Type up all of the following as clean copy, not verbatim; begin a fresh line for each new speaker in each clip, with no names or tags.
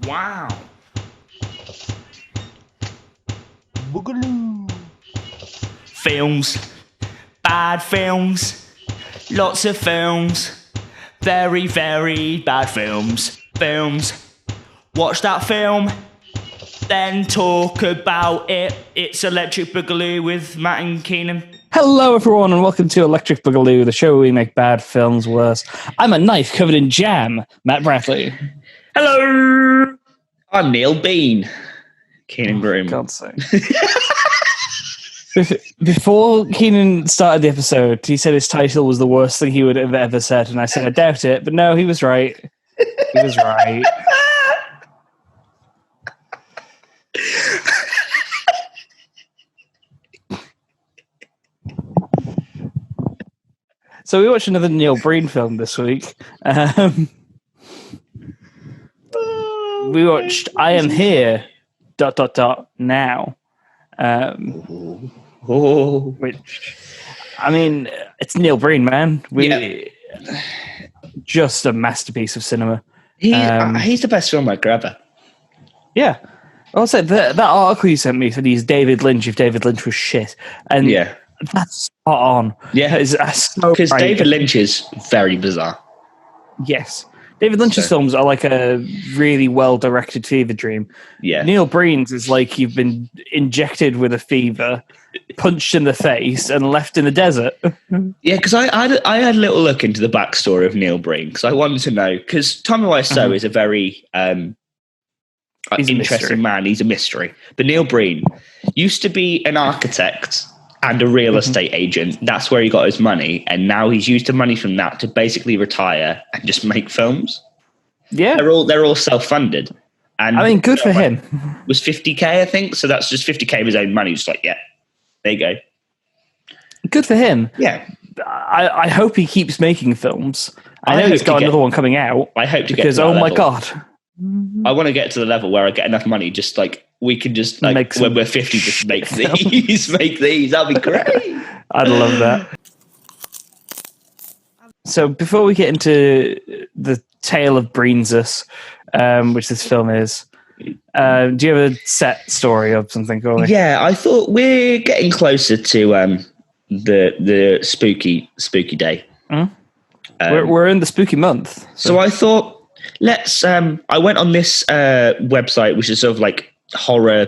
Wow.
Boogaloo.
Films. Bad films. Lots of films. Very, very bad films. Films. Watch that film. Then talk about it. It's Electric Boogaloo with Matt and Keenan.
Hello, everyone, and welcome to Electric Boogaloo, the show where we make bad films worse. I'm a knife covered in jam, Matt Bradley.
Hello. I'm Neil Bean. Keenan Groom.
God's sake. Before Keenan started the episode, he said his title was the worst thing he would have ever said, and I said I doubt it, but no, he was right. He was right. So we watched another Neil Breen film this week. We watched I Am Here, ... now. Which, I mean, it's Neil Breen, man. Just a masterpiece of cinema.
He's the best filmmaker ever.
Yeah. Also, that article you sent me said he's David Lynch if David Lynch was shit. And
Yeah.
that's spot on.
Yeah. Because David Lynch is very bizarre.
Yes. David Lynch's films are like a really well-directed fever dream.
Yeah.
Neil Breen's is like you've been injected with a fever, punched in the face, and left in the desert.
Yeah, because I had a little look into the backstory of Neil Breen, because I wanted to know, because Tommy Wiseau is a very interesting man. He's a mystery. But Neil Breen used to be an architect and a real estate agent. That's where he got his money, and now he's used the money from that to basically retire and just make films.
Yeah,
they're all self-funded, and
I mean, good for him.
Was $50,000, I think. So that's just $50,000 of his own money. Just like, yeah, there you go.
Good for him.
Yeah,
I hope he keeps making films. I know he's got another one coming out.
I hope to get
because
to that
my
level.
God,
I want to get to the level where I get enough money, just like we can just like when we're 50, just make these, make these. That'd be great.
I'd love that. So before we get into the tale of Breensus, which this film is, do you have a set story of something going?
Yeah, I thought we're getting closer to the spooky day.
We're in the spooky month.
So I thought let's. I went on this website, which is sort of like horror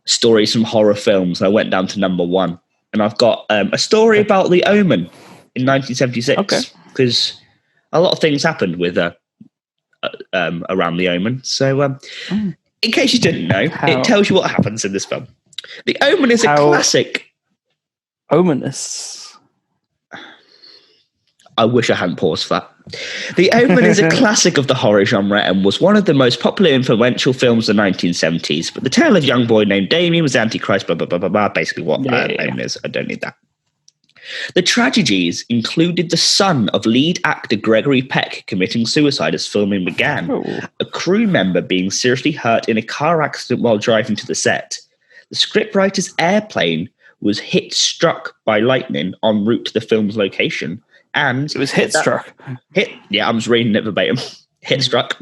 stories from horror films. I went down to number 1, and I've got a story about The Omen in 1976. Okay, because a lot of things happened with around The Omen. So, in case you didn't know, it tells you what happens in this film. The Omen is a classic.
Ominous.
I wish I hadn't paused for that. The Omen is a classic of the horror genre and was one of the most popular influential films of the 1970s. But the tale of a young boy named Damien was Antichrist, blah, blah, blah, blah, blah. Basically what Omen is. I don't need that. The tragedies included the son of lead actor Gregory Peck committing suicide as filming began, a crew member being seriously hurt in a car accident while driving to the set. The scriptwriter's airplane was struck by lightning en route to the film's location. And
it was struck.
Yeah, I'm just reading it verbatim. Struck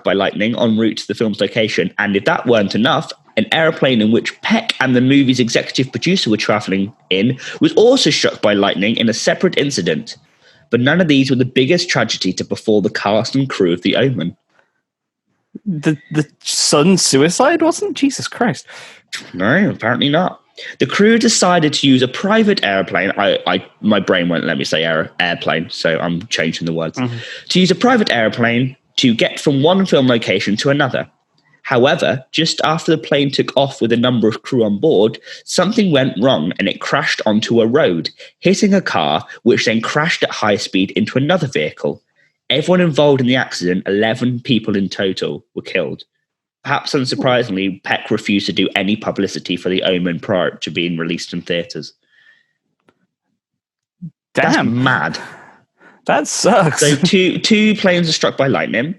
by lightning en route to the film's location. And if that weren't enough, an airplane in which Peck and the movie's executive producer were traveling in was also struck by lightning in a separate incident. But none of these were the biggest tragedy to befall the cast and crew of The Omen.
The son's suicide wasn't? Jesus Christ.
No, apparently not. The crew decided to use a private airplane. My brain won't let me say airplane, so I'm changing the words. To use a private airplane to get from one film location to another. However, just after the plane took off with a number of crew on board, something went wrong and it crashed onto a road, hitting a car, which then crashed at high speed into another vehicle. Everyone involved in the accident, 11 people in total, were killed. Perhaps unsurprisingly, Peck refused to do any publicity for The Omen prior to being released in theatres.
Damn.
That's mad.
That sucks.
So two planes are struck by lightning.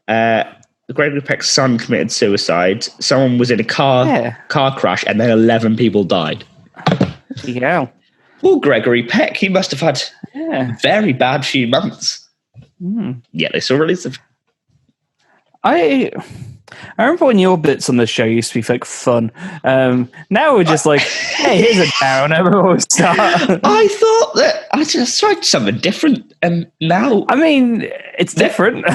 Gregory Peck's son committed suicide. Someone was in a car crash, and then 11 people died.
Yeah.
Well, Gregory Peck, he must have had a very bad few months. Yeah, they saw release of.
I remember when your bits on the show used to be like fun. Now we're just like, hey, here's a downer before we start.
I thought that I just tried something different, and now
I mean, it's different.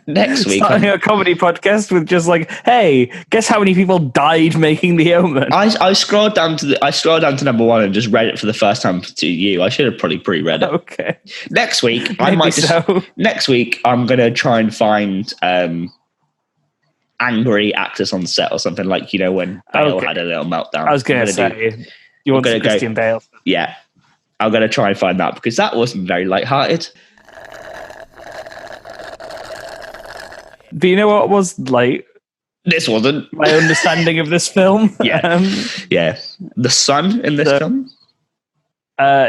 Next week,
starting a comedy podcast with just like, hey, guess how many people died making The Omen?
I scrolled down to number 1 and just read it for the first time to you. I should have probably pre-read it.
Okay.
Next week, Next week, I'm gonna try and find angry actors on set or something, like, you know, when Bale had a little meltdown.
I was going to say, you want Christian Bale?
Yeah, I'm going to try and find that, because that wasn't very lighthearted.
Do you know what was like?
This wasn't
my understanding of this film.
Yeah, yeah. The sun in this film.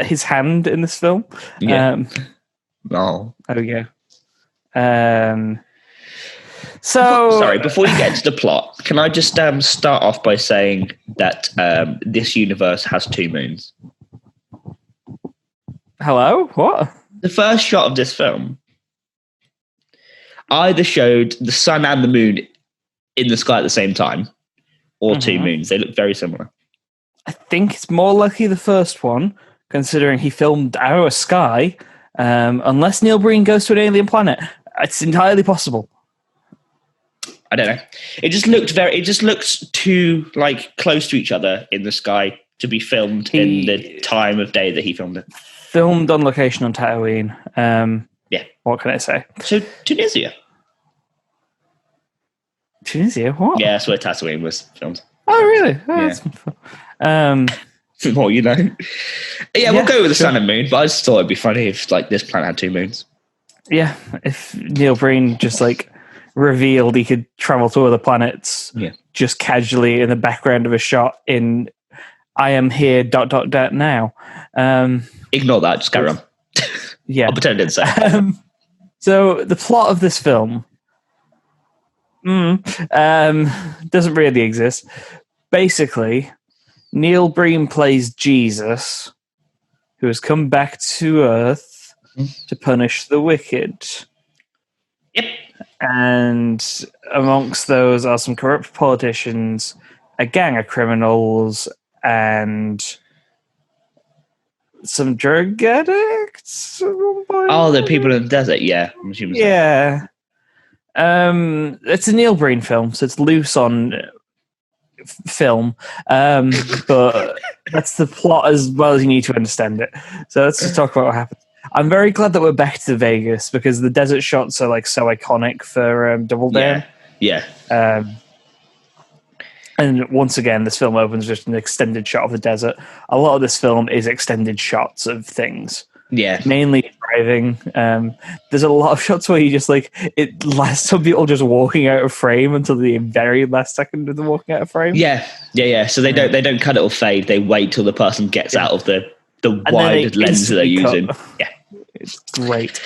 His hand in this film.
Yeah.
Oh yeah. So
sorry, before you get into the plot, can I just start off by saying that this universe has 2 moons?
Hello? What?
The first shot of this film either showed the sun and the moon in the sky at the same time, or 2 moons. They look very similar.
I think it's more likely the first one, considering he filmed our sky, unless Neil Breen goes to an alien planet. It's entirely possible.
I don't know. It just looked too like close to each other in the sky to be filmed in the time of day that he filmed it.
Filmed on location on Tatooine.
Yeah.
What can I say?
So Tunisia.
Tunisia? What?
Yeah, that's where Tatooine was filmed.
Oh, really? Oh,
yeah.
That's fun.
Well, you know. Yeah, we'll go with the sun and moon, but I just thought it'd be funny if like this planet had 2 moons.
Yeah, if Neil Breen just like revealed he could travel to other planets just casually in the background of a shot in I am here ... now.
Ignore that, just carry on.
Yeah.
I'll pretend it didn't say.
So the plot of this film doesn't really exist. Basically, Neil Breen plays Jesus, who has come back to Earth to punish the wicked.
Yep.
And amongst those are some corrupt politicians, a gang of criminals, and some drug addicts.
Oh, the people in the desert, yeah. I'm assuming so.
Yeah. It's a Neil Breen film, so it's loose on film, but that's the plot as well as you need to understand it. So let's just talk about what happens. I'm very glad that we're back to Vegas, because the desert shots are like so iconic for Double Down.
Yeah.
And once again, this film opens just an extended shot of the desert. A lot of this film is extended shots of things.
Yeah.
Mainly driving. There's a lot of shots where you just like it lasts some people just walking out of frame until the very last second of them walking out of frame.
Yeah. So they don't cut it or fade. They wait till the person gets out of the wide lens that they're using. Yeah.
It's great.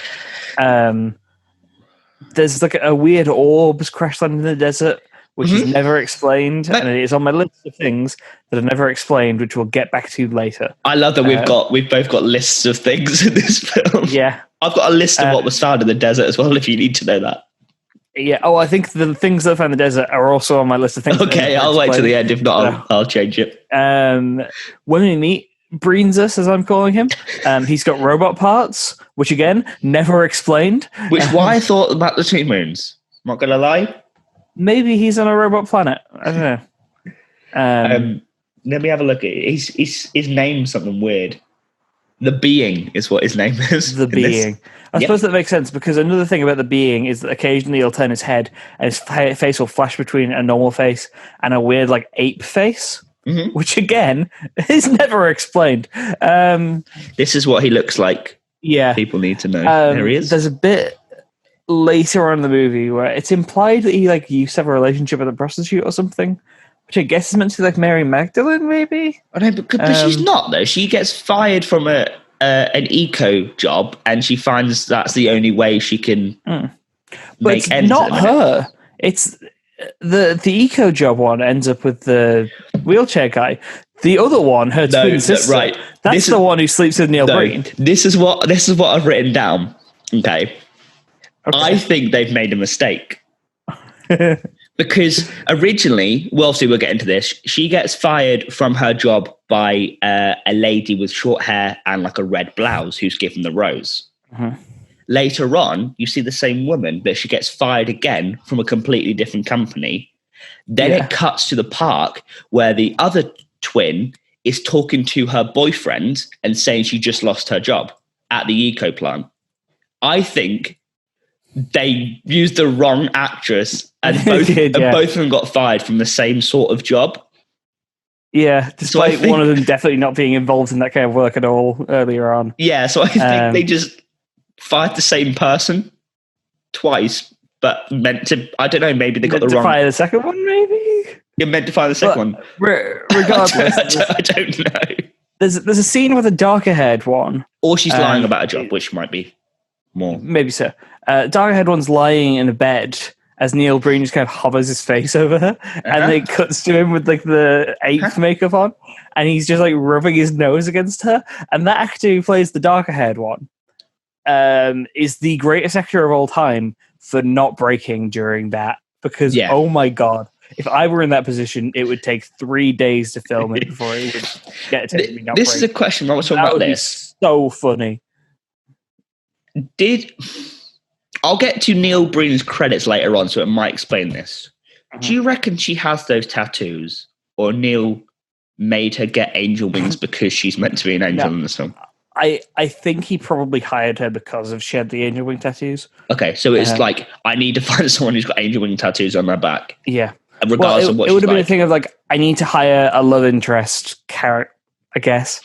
There's like a weird orbs crash landing in the desert, which is never explained, and it is on my list of things that are never explained, which we'll get back to later.
I love that we've both got lists of things in this film.
Yeah,
I've got a list of what was found in the desert as well, if you need to know that.
Yeah. Oh, I think the things that I found in the desert are also on my list of things.
Okay, I'll wait to the end. If not, I'll change it.
When we meet Breenzus, as I'm calling him, he's got robot parts, which again never explained.
Which why I thought about the 2 moons. Not gonna lie.
Maybe he's on a robot planet. I don't know.
Let me have a look. His name's something weird. The Being is what his name is.
The Being. I suppose that makes sense, because another thing about the Being is that occasionally he'll turn his head and his face will flash between a normal face and a weird like ape face, which again is never explained.
This is what he looks like.
Yeah.
People need to know. There he is.
There's a bit later on in the movie where it's implied that he like used to have a relationship with a prostitute or something, which I guess is meant to be like Mary Magdalene, maybe.
I know, but she's not though. She gets fired from an eco job, and she finds that's the only way she can make ends.
But it's not her. It's the eco job one ends up with the wheelchair guy. The other one, her twin sister,
right?
That's the one who sleeps with Neil Breen.
This is what I've written down. Okay. I think they've made a mistake. Because originally, well, obviously we'll get into this, she gets fired from her job by a lady with short hair and like a red blouse who's given the rose.
Mm-hmm.
Later on, you see the same woman, but she gets fired again from a completely different company. Then it cuts to the park where the other twin is talking to her boyfriend and saying she just lost her job at the eco plant. I think they used the wrong actress and both of them got fired from the same sort of job.
Yeah, despite one of them definitely not being involved in that kind of work at all earlier on.
Yeah, so I think they just fired the same person twice, but meant to, I don't know, maybe they got the wrong...
fire the second one, maybe?
You're meant to fire the second one.
Regardless.
I don't know.
There's a scene with a darker-haired one.
Or she's lying about a job, which might be more.
Maybe so. Darker-haired one's lying in a bed as Neil Breen just kind of hovers his face over her, and it cuts to him with like the 8th makeup on, and he's just like rubbing his nose against her. And that actor who plays the darker-haired one is the greatest actor of all time for not breaking during that, because oh my god, if I were in that position, it would take 3 days to film it before it would get to me.
This is a question. I was talking about this.
So funny.
I'll get to Neil Breen's credits later on, so it might explain this. Do you reckon she has those tattoos, or Neil made her get angel wings because she's meant to be an angel in this film?
I think he probably hired her because she had the angel wing tattoos.
Okay, so it's like, I need to find someone who's got angel wing tattoos on their back.
Yeah.
Regardless of what
it would have been a thing of like, I need to hire a love interest character, I guess.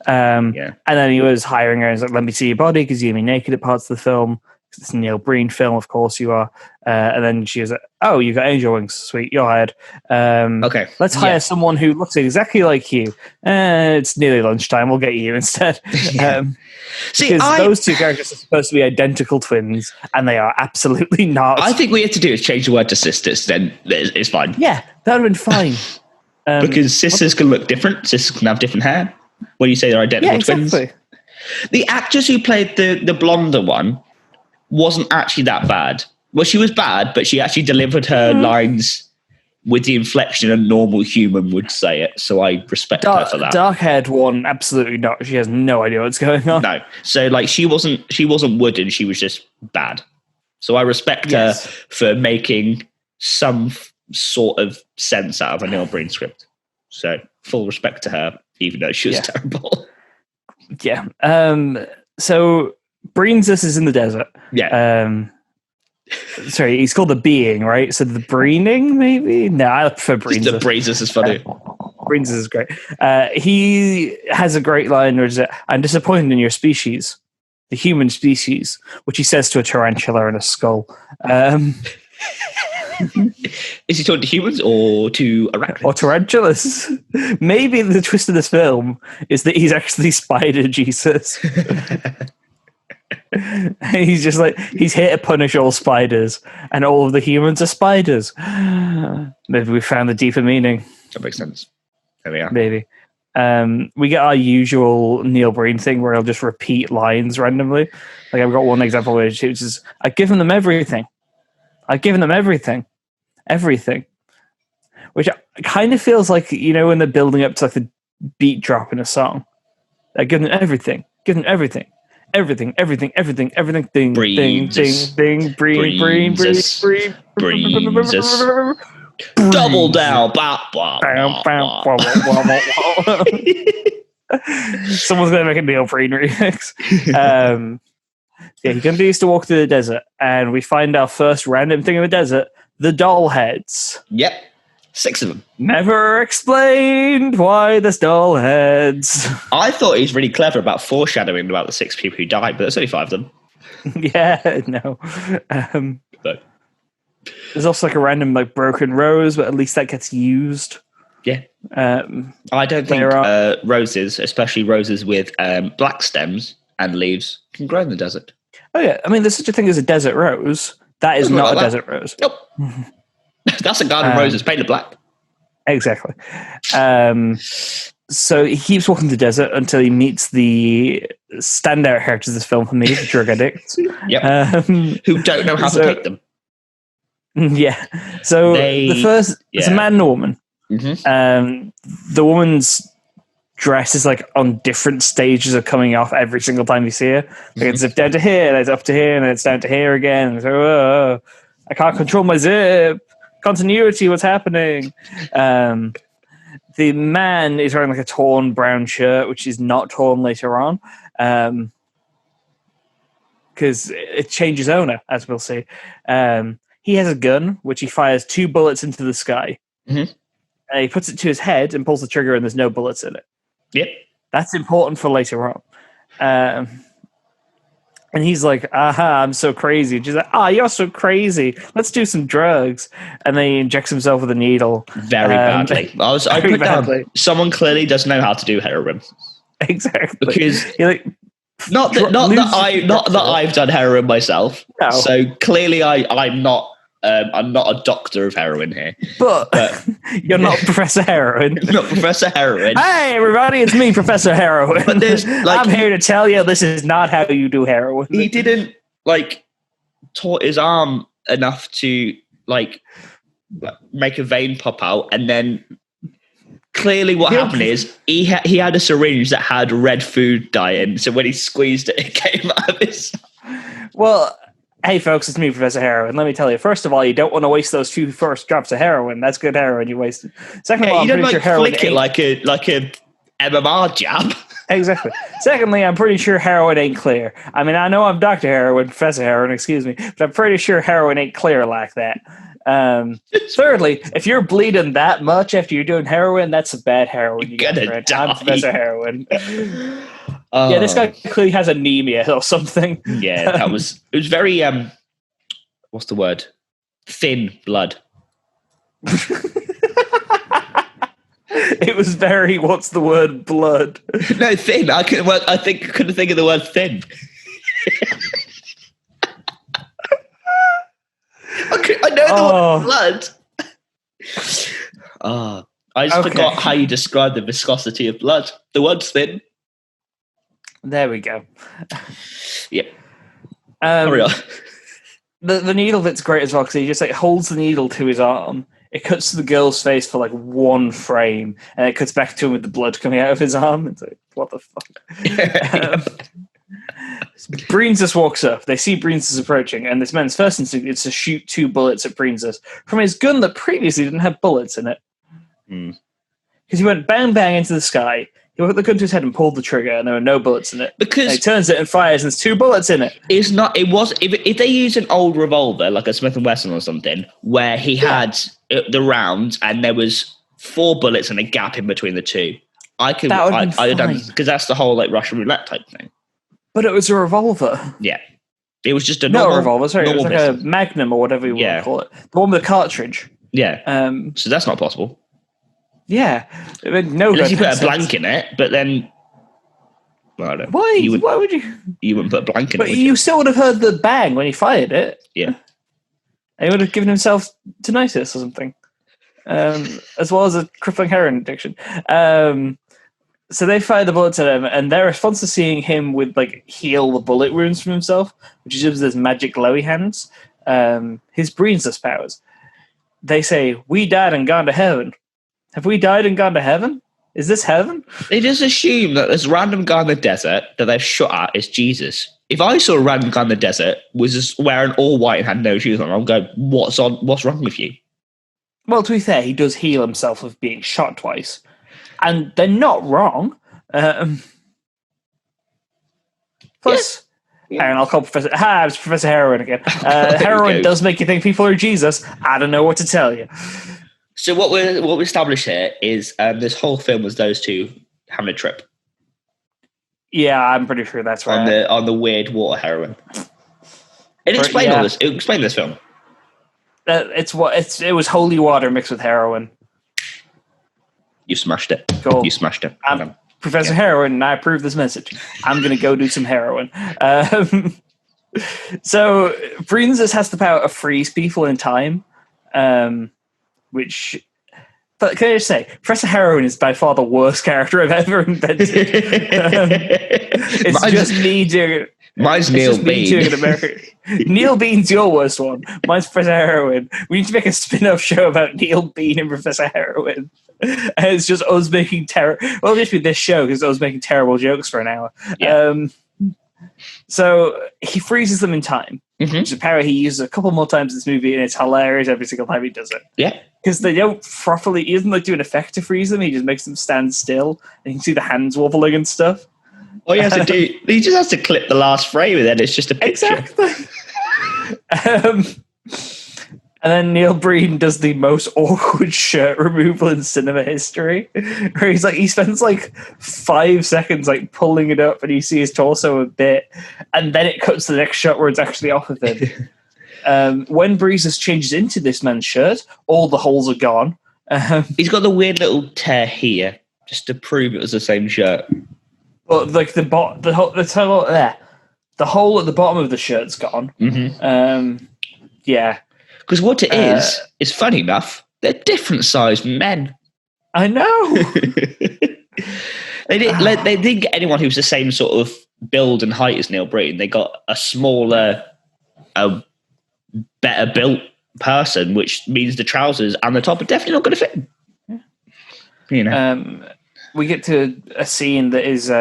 And then he was hiring her and was like, let me see your body because you're going to be naked at parts of the film. It's a Neil Breen film, of course you are. And then she was like, oh, you got angel wings. Sweet, you're hired.
Okay.
Let's hire someone who looks exactly like you. It's nearly lunchtime. We'll get you instead. Because those two characters are supposed to be identical twins, and they are absolutely not.
I think what you have to do is change the word to sisters, then it's fine.
Yeah, that would have been fine.
Because sisters can look different. Sisters can have different hair. When you say they're identical twins. The actress who played the blonder one wasn't actually that bad. Well, she was bad, but she actually delivered her lines with the inflection a normal human would say it. So I respect her for that.
Dark-haired one, absolutely not. She has no idea what's going on.
No. So like she wasn't wooden. She was just bad. So I respect her for making some sort of sense out of a Neil Breen script. So full respect to her, even though she was terrible.
Yeah. So Breen's is in the desert.
Yeah.
Sorry, he's called the Being, right? So the Breening, maybe? No, I prefer Breen's.
The Breezes is funny.
Breen's is great. He has a great line where it's, I'm disappointed in your species, the human species, which he says to a tarantula and a skull.
Is he talking to humans or to arachnids?
Or tarantulas? Maybe the twist of this film is that he's actually Spider Jesus. He's just like, he's here to punish all spiders, and all of the humans are spiders. Maybe we found the deeper meaning.
That makes sense. There we are.
Maybe. We get our usual Neil Breen thing where he'll just repeat lines randomly. Like I've got one example which is, I've given them everything. I've given them everything. Everything. Which kind of feels like, you know, when they're building up to like the beat drop in a song. I've given them everything. Given them everything. Everything, ding, ding, ding, ding, breen.
Double down.
Someone's going to make a Neil Breen remix. He continues to walk through the desert, and we find our first random thing in the desert, the doll heads.
Yep. 6 of them.
Never explained why there's doll heads.
I thought he was really clever about foreshadowing about the 6 people who died, but there's only 5 of them.
Yeah, no. There's also like a random like broken rose, but at least that gets used.
Yeah. I don't think roses, especially roses with black stems and leaves, can grow in the desert.
Oh yeah, I mean there's such a thing as a desert rose. That is not a desert rose.
Nope. That's a garden rose. It's painted black.
Exactly. So he keeps walking the desert until he meets the standout characters of this film for me, the drug addicts.
Yep. Who don't know how to take them.
Yeah. So it's a man and a woman.
Mm-hmm.
The woman's dress is like on different stages of coming off every single time you see her. Like it's zipped down to here, and it's up to here, and it's down to here again. And so, I can't control my zip. Continuity, what's happening? The man is wearing like a torn brown shirt, which is not torn later on, because it changes owner, as we'll see. He has a gun, which he fires 2 bullets into the sky.
Mm-hmm.
And he puts it to his head and pulls the trigger, and there's no bullets in it.
Yep.
That's important for later on. And he's like, aha, I'm so crazy. And she's like, you're so crazy. Let's do some drugs. And then he injects himself with a needle.
Very badly. I put down, someone clearly doesn't know how to do heroin.
Exactly.
Because
like,
not that I've done heroin myself.
No.
So clearly I'm not a doctor of heroin here.
But you're not Professor Heroin.
Not Professor Heroin.
Hey, everybody, it's me, Professor Heroin.
But
I'm here to tell you this is not how you do heroin.
He didn't, taught his arm enough to, make a vein pop out. And then clearly what happened is he had a syringe that had red food dye in. So when he squeezed it, it came out of his...
Well... Hey folks, it's me, Professor Heroin. Let me tell you, first of all, you don't want to waste those 2 first drops of heroin. That's good heroin you wasted. Second of all, I'm pretty sure heroin
flick it like a MMR jab.
Exactly. Secondly, I'm pretty sure heroin ain't clear. I mean, I know I'm Dr. Heroin, Professor Heroin, excuse me, but I'm pretty sure heroin ain't clear like that. Thirdly, if you're bleeding that much after you're doing heroin, that's a bad heroin.
You're gonna die.
I'm Professor Heroin. Yeah, this guy clearly has anemia or something.
Yeah, it was very what's the word? Thin blood.
It was very what's the word? Blood.
No, thin. I couldn't think of the word thin. I know the word blood. I just forgot how you describe the viscosity of blood. The word's thin.
There we go.
Yep. Hurry on.
The needle bit's great as well because he just holds the needle to his arm. It cuts to the girl's face for 1 frame, and it cuts back to him with the blood coming out of his arm. It's like, what the fuck? Breenzus walks up. They see Breenzus approaching, and this man's first instinct is to shoot 2 bullets at Breenzus from his gun that previously didn't have bullets in it. Because he went bang bang into the sky. He put the gun to his head and pulled the trigger, and there were no bullets in it. Because he turns it and fires, and there's 2 bullets in it.
If they used an old revolver, like a Smith & Wesson or something, where he had the round and there was 4 bullets and a gap in between the 2, I'd done, because that's the whole Russian roulette type thing.
But it was a revolver.
Yeah, it was just a
not a revolver. Sorry, it was a Magnum or whatever you want to call it. The one with the cartridge.
Yeah. So that's not possible.
Yeah, I mean, no.
Unless you put a blank in it, but then I don't know.
Why? Why would you?
You wouldn't put a blank in it.
But you still would have heard the bang when he fired it.
Yeah,
and he would have given himself tinnitus or something, as well as a crippling heroin addiction. So they fire the bullets at him, and their response to seeing him with heal the bullet wounds from himself, which is just his magic glowy hands, his Breenzus powers. They say, "We died and gone to heaven." Have we died and gone to heaven? Is this heaven? They
just assume that this random guy in the desert that they've shot at is Jesus. If I saw a random guy in the desert was just wearing all white and had no shoes on, I'm going, what's wrong with you?
Well, to be fair, he does heal himself of being shot twice. And they're not wrong. Plus, and I'll call Professor... it's Professor Heroin again. Heroin does make you think people are Jesus. I don't know what to tell you.
So what we establish here is this whole film was those 2 having a trip.
Yeah, I'm pretty sure that's right.
On the weird water heroin. It explained all this. It explained this film.
It was holy water mixed with heroin.
You smashed it.
Cool.
You smashed it.
I'm Professor Heroin, and I approve this message. I'm going to go do some heroin. So Breenzus has the power to freeze people in time. Which But can I just say, Professor Heroin is by far the worst character I've ever invented. It's just me doing it.
Mine's Neil Bean.
Neil Bean's your worst one. Mine's Professor Heroin. We need to make a spin-off show about Neil Bean and Professor Heroin. And it's just us making well, it'll just be this show because us making terrible jokes for an hour. Yeah. So he freezes them in time, which is a power he uses a couple more times in this movie, and it's hilarious every single time he does it.
Yeah.
Because they don't properly, he doesn't do an effect to freeze them, he just makes them stand still, and you can see the hands wobbling and stuff.
All he has to do, he just has to clip the last frame, and then it's just a picture.
Exactly. And then Neil Breen does the most awkward shirt removal in cinema history, where he spends 5 seconds pulling it up, and you see his torso a bit, and then it cuts to the next shot where it's actually off of him. When Breezes changes into this man's shirt, all the holes are gone.
He's got the weird little tear here, just to prove it was the same shirt.
But the hole at the bottom of the shirt's gone. Yeah.
Because what it is funny enough, they're different sized men.
I know.
They didn't get anyone who's the same sort of build and height as Neil Breen. They got a smaller, better built person, which means the trousers and the top are definitely not going to fit him. Yeah. You know.
We get to a scene that is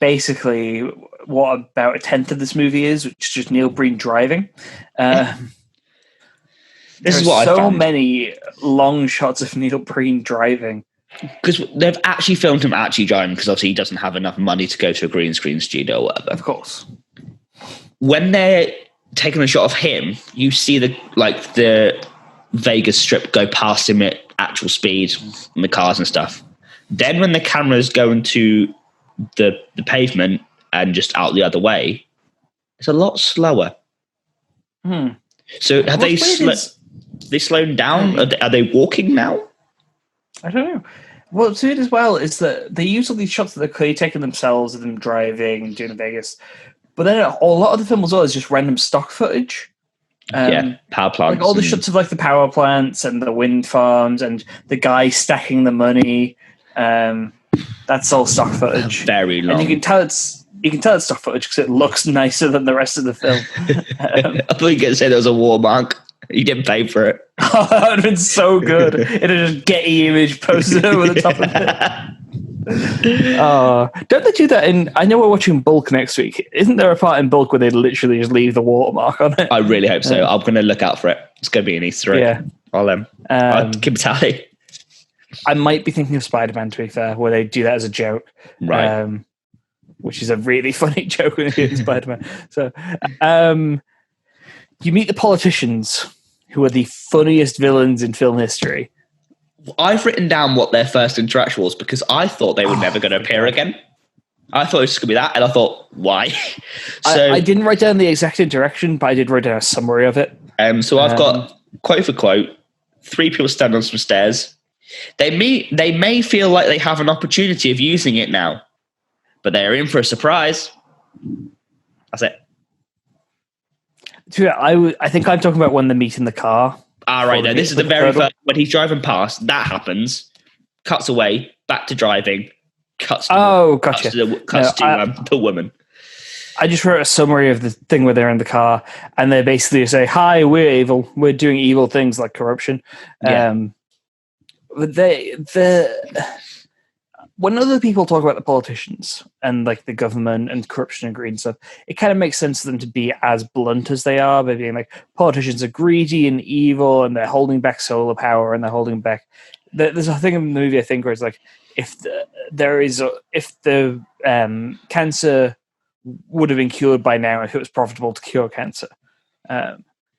basically what about a tenth of this movie is, which is just Neil Breen driving. This is what so many long shots of Neil Breen driving.
Because they've actually filmed him actually driving, because obviously he doesn't have enough money to go to a green screen studio or whatever.
Of course.
When they're taking a shot of him, you see the Vegas Strip go past him at actual speed, and the cars and stuff. Then when the cameras go into the pavement and just out the other way, it's a lot slower. So have they slowed down? Are they walking now?
I don't know. What's weird as well is that they use all these shots that they're clearly taking themselves of them driving and doing in Vegas. But then a lot of the film as well is just random stock footage.
Power plants.
All the shots of the power plants and the wind farms and the guy stacking the money. That's all stock footage.
Very long.
And you can tell it's stock footage because it looks nicer than the rest of the film.
I thought you were going to say there was a watermark. You didn't pay for it.
Oh, that would have been so good. It'd have just Getty image posted over the top of it. Don't they do that in... I know we're watching Bulk next week. Isn't there a part in Bulk where they literally just leave the watermark on it?
I really hope so. I'm going to look out for it. It's going to be an Easter egg.
Yeah.
I'll keep a tally.
I might be thinking of Spider-Man, to be fair, where they do that as a joke.
Right.
Which is a really funny joke when you're Spider-Man. So, you meet the politicians, who are the funniest villains in film history.
I've written down what their first interaction was because I thought they were never going to appear again. I thought it was just going to be that, and I thought, why?
So I didn't write down the exact interaction, but I did write down a summary of it.
So I've got, quote for quote, 3 people stand on some stairs. They may feel like they have an opportunity of using it now, but they're in for a surprise. That's it.
I think I'm talking about when they meet in the car.
Right. No, this is the very first, when he's driving past, that happens, cuts away, back to driving, cuts to the woman.
I just wrote a summary of the thing where they're in the car, and they basically say, "Hi, we're evil. We're doing evil things like corruption." Yeah. When other people talk about the politicians and the government and corruption and greed and stuff, it kind of makes sense for them to be as blunt as they are by being politicians are greedy and evil and they're holding back solar power and they're holding back. There's a thing in the movie I think where it's if the cancer would have been cured by now if it was profitable to cure cancer.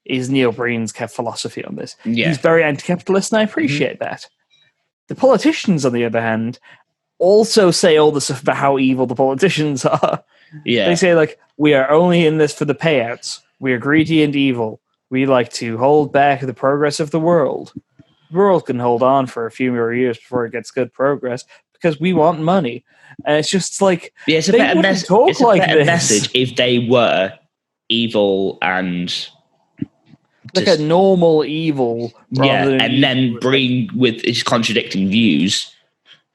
Is Neil Breen's philosophy on this? Yeah. He's very anti-capitalist, and I appreciate that. The politicians, on the other hand, also say all the stuff about how evil the politicians are. Yeah. They say, we are only in this for the payouts. We are greedy and evil. We like to hold back the progress of the world. The world can hold on for a few more years before it gets good progress because we want money. And it's just
it's a better message if they were evil and
like a normal evil.
Yeah, and then Breen with his contradicting views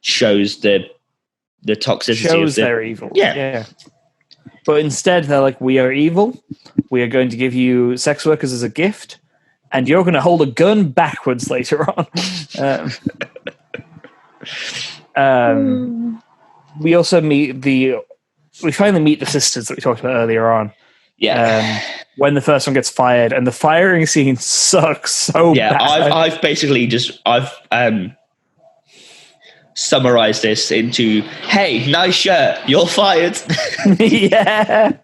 shows the toxicity
shows
of
they're evil.
Yeah.
But instead, they're like, we are evil. We are going to give you sex workers as a gift, and you're going to hold a gun backwards later on. We also we finally meet the sisters that we talked about earlier on.
Yeah.
When the first one gets fired, and the firing scene sucks so bad.
I've basically I've summarized this into, hey, nice shirt, you're fired.
Yeah.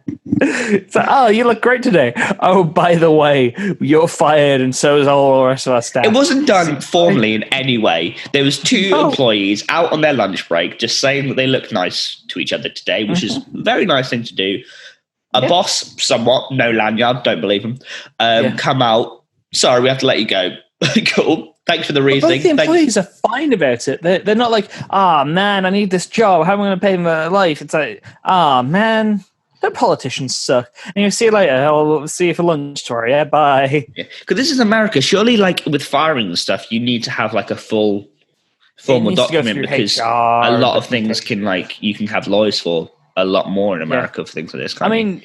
It's like, oh, you look great today. Oh, by the way, you're fired, and so is all the rest of our staff.
It wasn't done formally in any way. There was two employees out on their lunch break just saying that they looked nice to each other today, which is a very nice thing to do. A boss, somewhat, no lanyard, don't believe him, come out, sorry, we have to let you go. Cool. Thanks for the reasoning.
Both the employees are fine about it. They're not like, man, I need this job. How am I going to pay my life? It's like, man, the politicians suck. And you see you later. I'll see you for lunch tomorrow. Yeah, bye.
Because this is America. Surely, like with firing and stuff, you need to have like a formal document because a lot of things can you can have lawyers for a lot more in America for things like this.
I mean,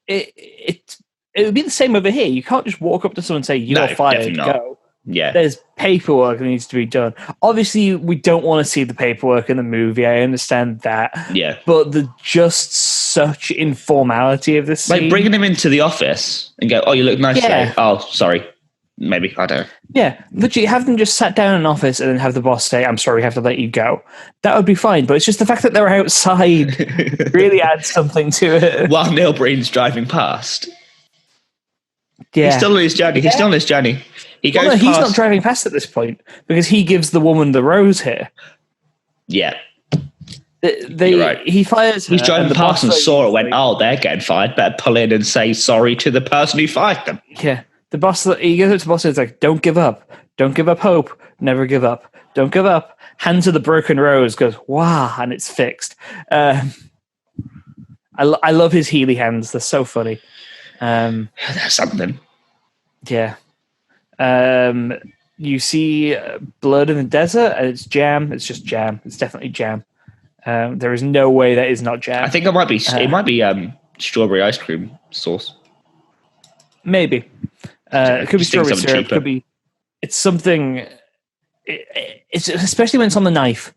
it would be the same over here. You can't just walk up to someone and say, you're fired, go.
Yeah.
There's paperwork that needs to be done. Obviously, we don't want to see the paperwork in the movie. I understand that.
Yeah.
But the just such informality of this scene.
Like bringing him into the office and go, oh, you look nice today. Oh, sorry. Maybe. I don't know.
Yeah. Literally, have them just sat down in an office and then have the boss say, I'm sorry, we have to let you go. That would be fine. But it's just the fact that they're outside really adds something to it.
While Neil Breen's driving past.
Yeah.
He's still on his journey. He's still on his journey. He goes
he's not driving past at this point because he gives the woman the rose here.
Yeah.
You're right. He fires her.
He's driving past and saw it, went, oh, they're getting fired. Better pull in and say sorry to the person who fired them.
Yeah. The boss, he goes up to the boss and is like, don't give up. Don't give up hope. Never give up. Don't give up. Hands her the broken rose, goes, wow, and it's fixed. I love his Healy hands. They're so funny.
That's something.
Yeah. You see blood in the desert, and it's jam. It's just jam. It's definitely jam. There is no way that is not jam.
I think it might be strawberry ice cream sauce.
Maybe. It could be strawberry syrup. It could be. It's something. It's especially when it's on the knife.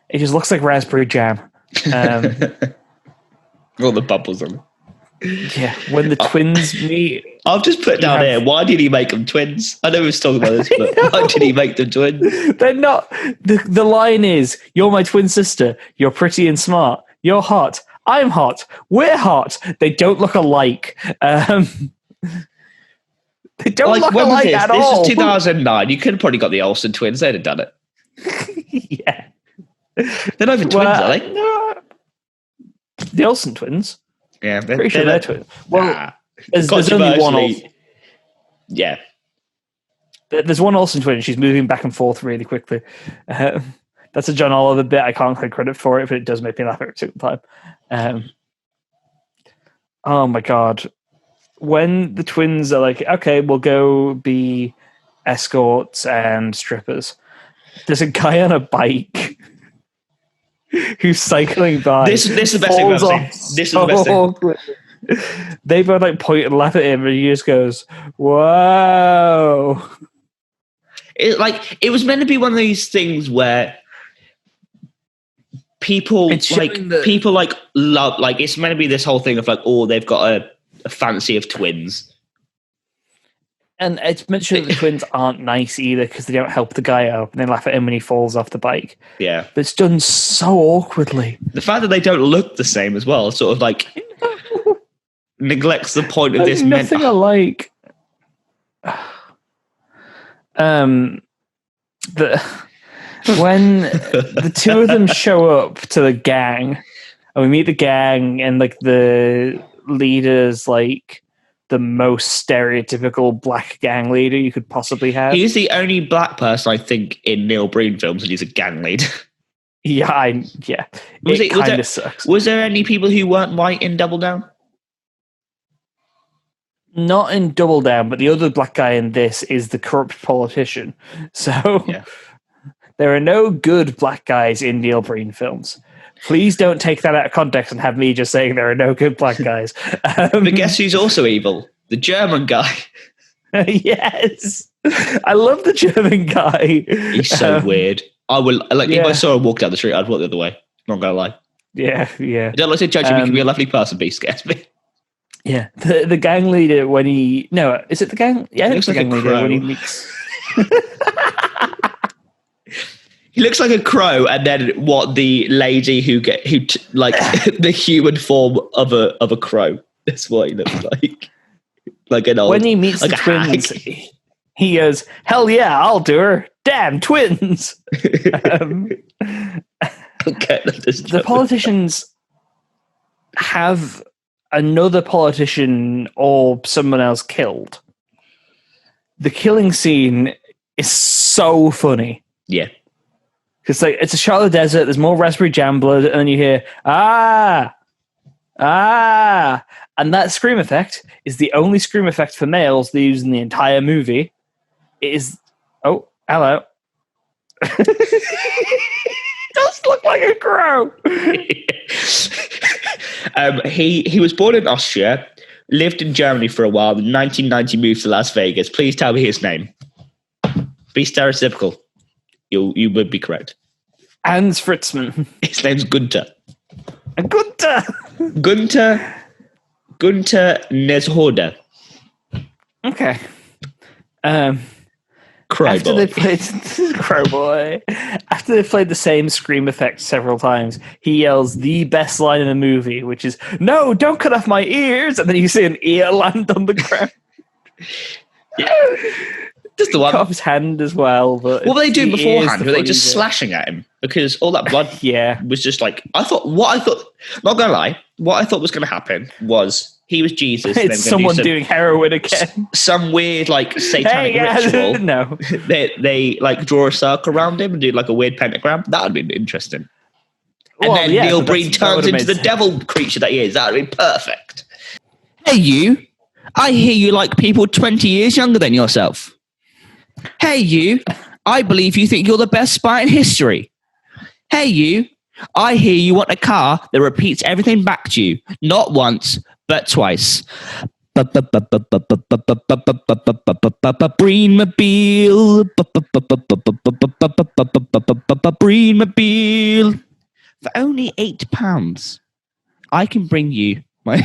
It just looks like raspberry jam.
All the bubbles on it.
Yeah, when the twins meet.
I've just put down here, why did he make them twins? I know we was talking about this, but why did he make them twins?
They're not. The line is, you're my twin sister. You're pretty and smart. You're hot. I'm hot. We're hot. They don't look alike. They don't look alike at all.
This is 2009. You could have probably got the Olsen twins. They'd have done it.
Yeah.
They're not even twins, are they?
No. The Olsen twins?
Yeah,
pretty sure they're twins. Well, there's only one Olsen.
Yeah.
There's one Olsen twin. She's moving back and forth really quickly. That's a John Oliver bit. I can't take credit for it, but it does make me laugh every single time. Oh my God. When the twins are like, okay, we'll go be escorts and strippers, there's a guy on a bike who's cycling by.
This is the best thing I've ever seen. This is the best thing.
They both point and laugh at him, and he just goes, "Whoa!"
It was meant to be one of these things where people love. It's meant to be this whole thing of they've got a fancy of twins.
And it's meant sure that the twins aren't nice either because they don't help the guy up and they laugh at him when he falls off the bike.
Yeah.
But it's done so awkwardly.
The fact that they don't look the same as well sort of neglects the point of this.
Nothing alike. When the two of them show up to the gang and we meet the gang and the leader's the most stereotypical black gang leader you could possibly have.
He's the only black person, I think, in Neil Breen films, and he's a gang leader.
Yeah. It kind of sucks.
Was there any people who weren't white in Double Down?
Not in Double Down, but the other black guy in this is the corrupt politician. So there are no good black guys in Neil Breen films. Please don't take that out of context and have me just saying there are no good black guys.
But guess who's also evil? The German guy.
Yes. I love the German guy.
He's so weird. I will, if I saw him walk down the street, I'd walk the other way. Not going to lie.
Yeah.
I don't like to judge him. He can be a lovely person, but he scares me.
Yeah. The gang leader when he... No, is it the gang? Yeah, it's the gang leader when he meets...
He looks like a crow, and then the lady the human form of a crow. That's what he looks like. Like an old. When he meets the twins,
he goes, "Hell yeah, I'll do her! Damn twins!" The politicians have another politician or someone else killed. The killing scene is so funny.
Yeah.
Because it's a shot of the desert, there's more raspberry jam blood, and then you hear, and that scream effect is the only scream effect for males they use in the entire movie. It is, oh, hello. Does look like a crow.
He was born in Austria, lived in Germany for a while, in 1990 moved to Las Vegas. Please tell me his name. Be stereotypical. You would be correct.
Hans Fritzman.
His name's Gunther. Gunther Nezhoda.
Okay.
After
they played the same scream effect several times, he yells the best line in the movie, which is, "No, don't cut off my ears!" And then you see an ear land on the ground.
Yeah. Just the one.
Cut off his hand as well. But
what were they doing beforehand? Were they just slashing at him? Because all that blood was just like... Not going to lie, what I thought was going to happen was he was Jesus.
It's someone doing heroin again.
Some weird, satanic ritual.
No.
They draw a circle around him and do, a weird pentagram. That would be interesting. And then Neil Breen turns into the devil creature that he is. That would be perfect. Hey, you. I hear you like people 20 years younger than yourself. Hey, you. I believe you think you're the best spy in history. Hey, you. I hear you want a car that repeats everything back to you. Not once, but twice. Breenmobile. Breenmobile. For only £8, I can bring you my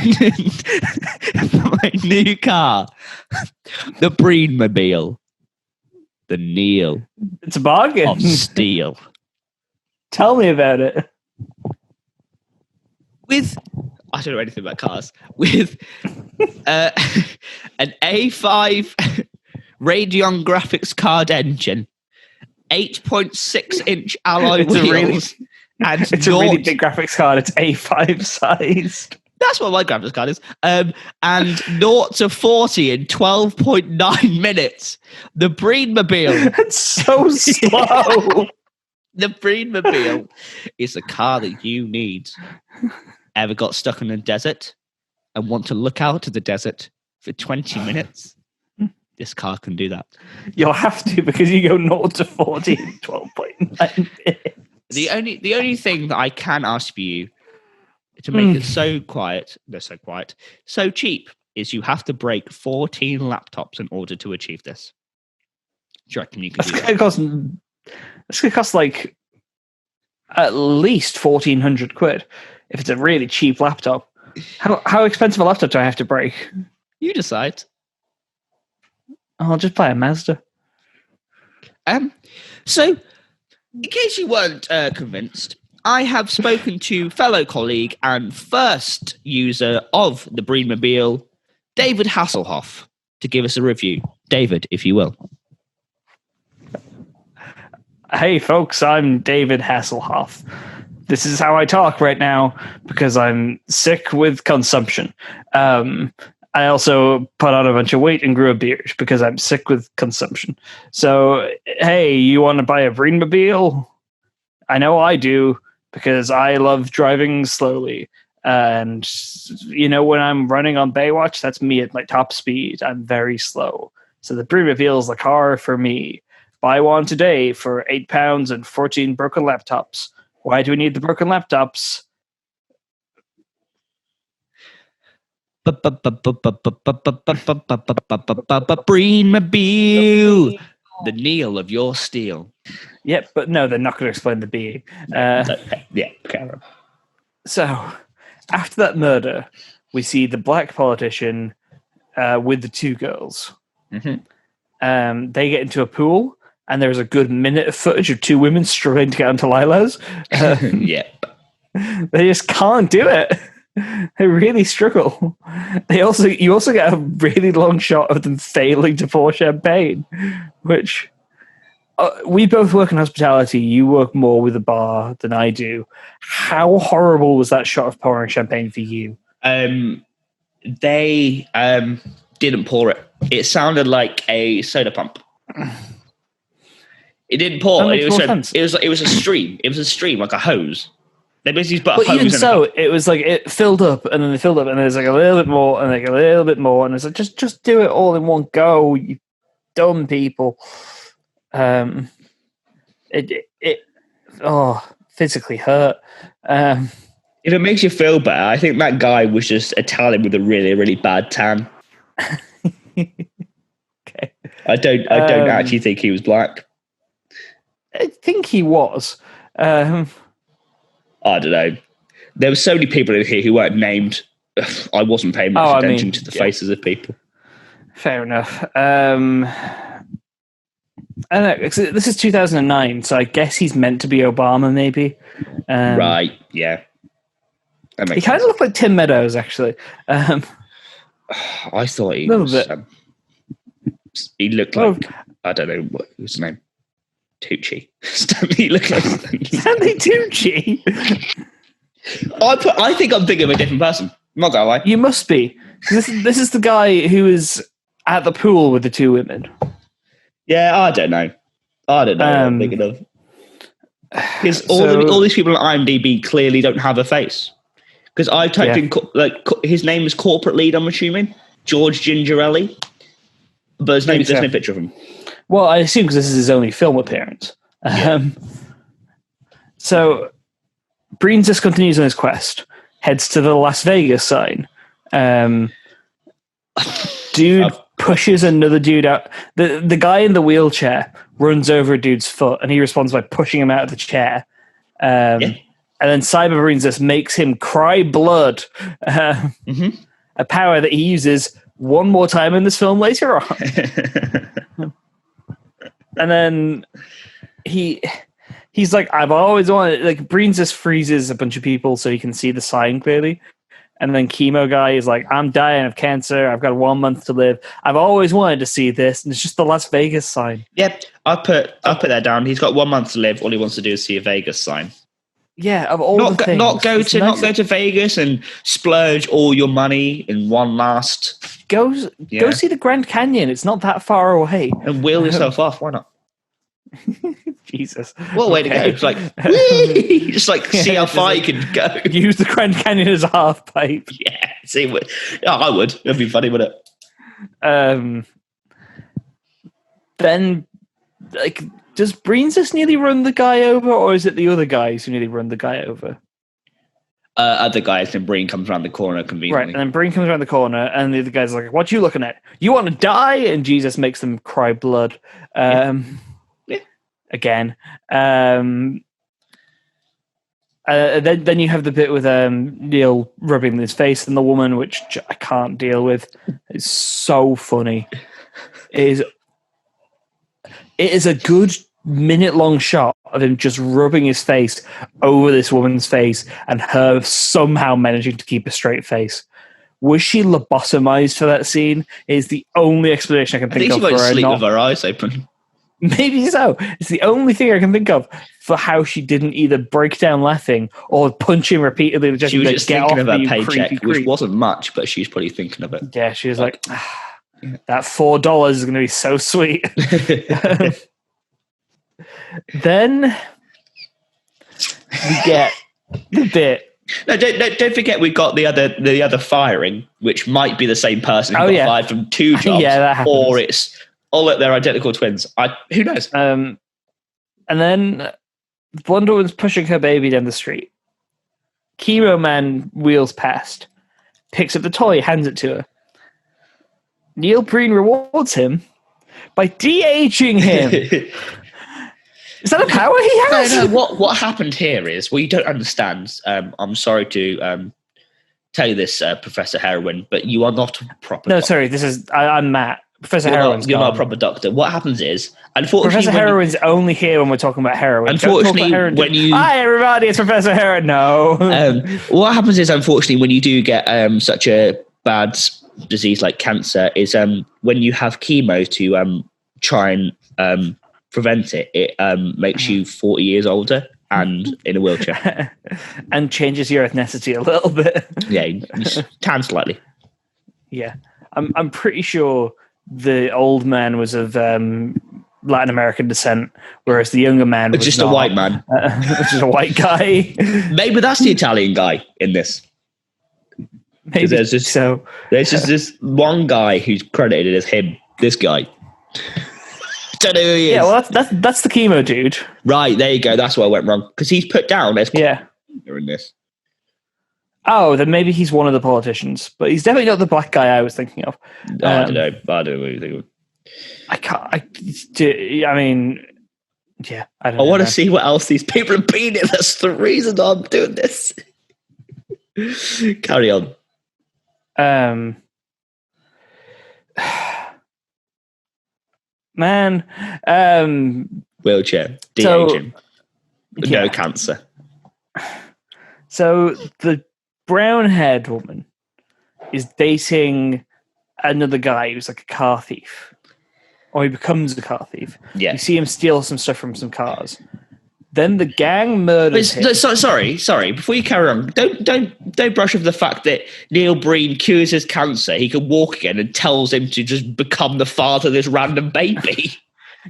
new car. The Breenmobile. The Neil.
It's a bargain.
Of steel.
Tell me about it.
I don't know anything about cars. With an A5 Radeon graphics card engine, 8.6-inch alloy wheels,
it's a really big graphics card. It's A5 sized.
That's what my graphics card is. And 0 to 40 in 12.9 minutes. The Breenmobile.
It's so slow.
The Breenmobile is the car that you need. Ever got stuck in the desert and want to look out at the desert for 20 minutes? This car can do that.
You'll have to, because you go 0 to 40 in 12.9 minutes.
The only thing that I can ask for you to make it so cheap, is you have to break 14 laptops in order to achieve this. Do you reckon you can do that?
It's going to cost at least 1,400 quid if it's a really cheap laptop. How expensive a laptop do I have to break?
You decide.
I'll just buy a Mazda.
So, in case you weren't convinced, I have spoken to fellow colleague and first user of the Breenmobile, David Hasselhoff, to give us a review. David, if you will.
Hey, folks, I'm David Hasselhoff. This is how I talk right now because I'm sick with consumption. I also put on a bunch of weight and grew a beard because I'm sick with consumption. So, hey, you want to buy a Breenmobile? I know I do because I love driving slowly. And, when I'm running on Baywatch, that's me at my top speed. I'm very slow. So the Breenmobile is the car for me. Buy one today for £8 and 14 broken laptops. Why do we need the broken laptops?
Breenmobile, the Neil of your steel.
Yep, but no, they're not going to explain the being.
Okay.
So, after that murder, we see the black politician with the two girls.
Mm-hmm.
They get into a pool, and there's a good minute of footage of two women struggling to get onto Lila's.
Yep.
They just can't do it. They really struggle. You also get a really long shot of them failing to pour champagne, which we both work in hospitality. You work more with a bar than I do. How horrible was that shot of pouring champagne for you?
They didn't pour it. It sounded like a soda pump. It didn't pour. It was a stream. It was a stream, like a hose. They basically put a hose. But even
so, it was like it filled up, and then they filled up, and there's like a little bit more, and like a little bit more, and it's like just do it all in one go, you dumb people. Physically hurt.
If it makes you feel better, I think that guy was just Italian with a really, really bad tan.
Okay.
I don't actually think he was black.
I think he was.
I don't know. There were so many people in here who weren't named. I wasn't paying much attention to the faces of people.
Fair enough. I don't know. This is 2009, so I guess he's meant to be Obama, maybe.
Right, yeah.
He kind of looked like Tim Meadows, actually.
I thought he was... he looked like... I don't know what was his name. Tucci. Stanley looked like
Stanley Tucci.
I think I'm thinking of a different person. I'm not gonna lie.
You must be. This is the guy who is at the pool with the two women.
Yeah, I don't know. What I'm thinking of. Because all these people on IMDb clearly don't have a face. Because I typed in his name is corporate lead. I'm assuming George Gingerelli, but there's no picture of him.
Well, I assume because this is his only film appearance. So, Breen just continues on his quest, heads to the Las Vegas sign. Dude pushes another dude out. The guy in the wheelchair runs over a dude's foot, and he responds by pushing him out of the chair. And then Cyber Breen just makes him cry blood, a power that he uses one more time in this film later on. And then he's like, I've always wanted, like, Breen just freezes a bunch of people so he can see the sign clearly. And then Chemo Guy is like, I'm dying of cancer. I've got 1 month to live. I've always wanted to see this. And it's just the Las Vegas sign.
Yep. I'll put that down. He's got 1 month to live. All he wants to do is see a Vegas sign.
Yeah, of all the things.
Not go to Vegas and splurge all your money in one last.
Go see the Grand Canyon. It's not that far away.
And wheel yourself off. Why not?
Jesus.
What a way to go. It's like, just like see how far you can go.
Use the Grand Canyon as a half pipe.
Yeah. See what? Oh, I would. It'd be funny, wouldn't
it? Then, like, does Breen just nearly run the guy over, or is it the other guys who nearly run the guy over?
Other guys, and Breen comes around the corner conveniently.
Right, and then Breen comes around the corner, and the other guy's like, "What you looking at? You want to die?" And Jesus makes them cry blood. Again. Then you have the bit with Neil rubbing his face in the woman, which I can't deal with. It's so funny. It is a good minute-long shot of him just rubbing his face over this woman's face and her somehow managing to keep a straight face. Was she lobotomized for that scene? Is the only explanation I can think of.
I think she might sleep with her eyes open.
Maybe so. It's the only thing I can think of for how she didn't either break down laughing or punch him repeatedly.
She was just thinking of her paycheck, which wasn't much, but she's probably thinking of it.
Yeah, she was like that $4 is going to be so sweet. Then we get the bit
No, don't forget we got the other firing, which might be the same person who got fired from 2 jobs,
that happens.
or it's all that they're identical twins. Who knows?
And then Wonder Woman's pushing her baby down the street. Chemo Man wheels past, picks up the toy, hands it to her. Neil Breen rewards him by de-aging him. Is that a power he has?
No. What happened here is, well, you don't understand. I'm sorry to tell you this, Professor Heroin, but you are not a proper doctor.
Sorry, I'm Matt. Professor Heroin's
You're not a proper doctor. What happens is, unfortunately...
Professor Heroin's only here when we're talking about heroin.
Unfortunately, when you...
Hi, everybody, it's Professor Heroin. No.
What happens is, unfortunately, when you do get such a bad disease like cancer, is when you have chemo to try and prevent it, it makes you 40 years older and in a wheelchair.
And changes your ethnicity a little bit.
Yeah, you tan slightly.
Yeah. I'm pretty sure the old man was of Latin American descent, whereas the younger man was
just
not.
A white man.
Just a white guy.
Maybe that's the Italian guy in this.
Maybe
there's just this one guy who's credited as him. This guy. Don't know who he is.
Yeah, well, that's the chemo dude.
Right, there you go. That's where I went wrong. Because he's put down as in this.
Oh, then maybe he's one of the politicians, but he's definitely not the black guy I was thinking of.
I don't know. I don't know what you think of.
I don't know.
I want to see what else these people have been in. That's the reason I'm doing this. Carry on. Wheelchair, de-aging, no cancer.
So the brown-haired woman is dating another guy who's like a car thief, or he becomes a car thief.
Yeah,
you see him steal some stuff from some cars. Then the gang murders him.
Sorry. Before you carry on, don't brush off the fact that Neil Breen cures his cancer. He can walk again and tells him to just become the father of this random baby.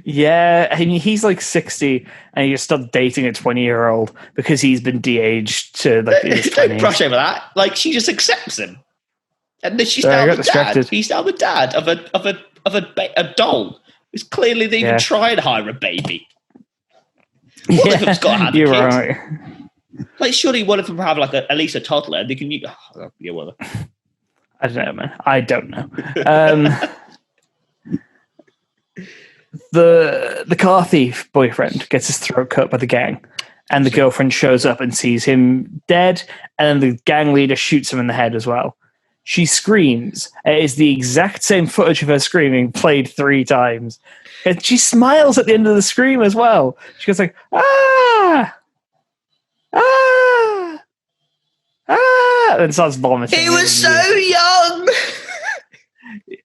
Yeah, I mean, he's like 60 and he just stopped dating a 20-year-old because he's been de-aged to like his 20s.
Don't brush over that. Like, she just accepts him, and then she's now the dad. He's now the dad of a doll. It's clearly they even try and hire a bababy. One of them's got to have
You're
kids.
right.
Like, surely one of them have like at least a toddler, and they can. Whatever.
I don't know, man. I don't know. The car thief boyfriend gets his throat cut by the gang, and the girlfriend shows up and sees him dead, and then the gang leader shoots him in the head as well. She screams. It is the exact same footage of her screaming played 3 times. And she smiles at the end of the scream as well. She goes like, ah! Ah! Ah! And starts vomiting.
He was so young!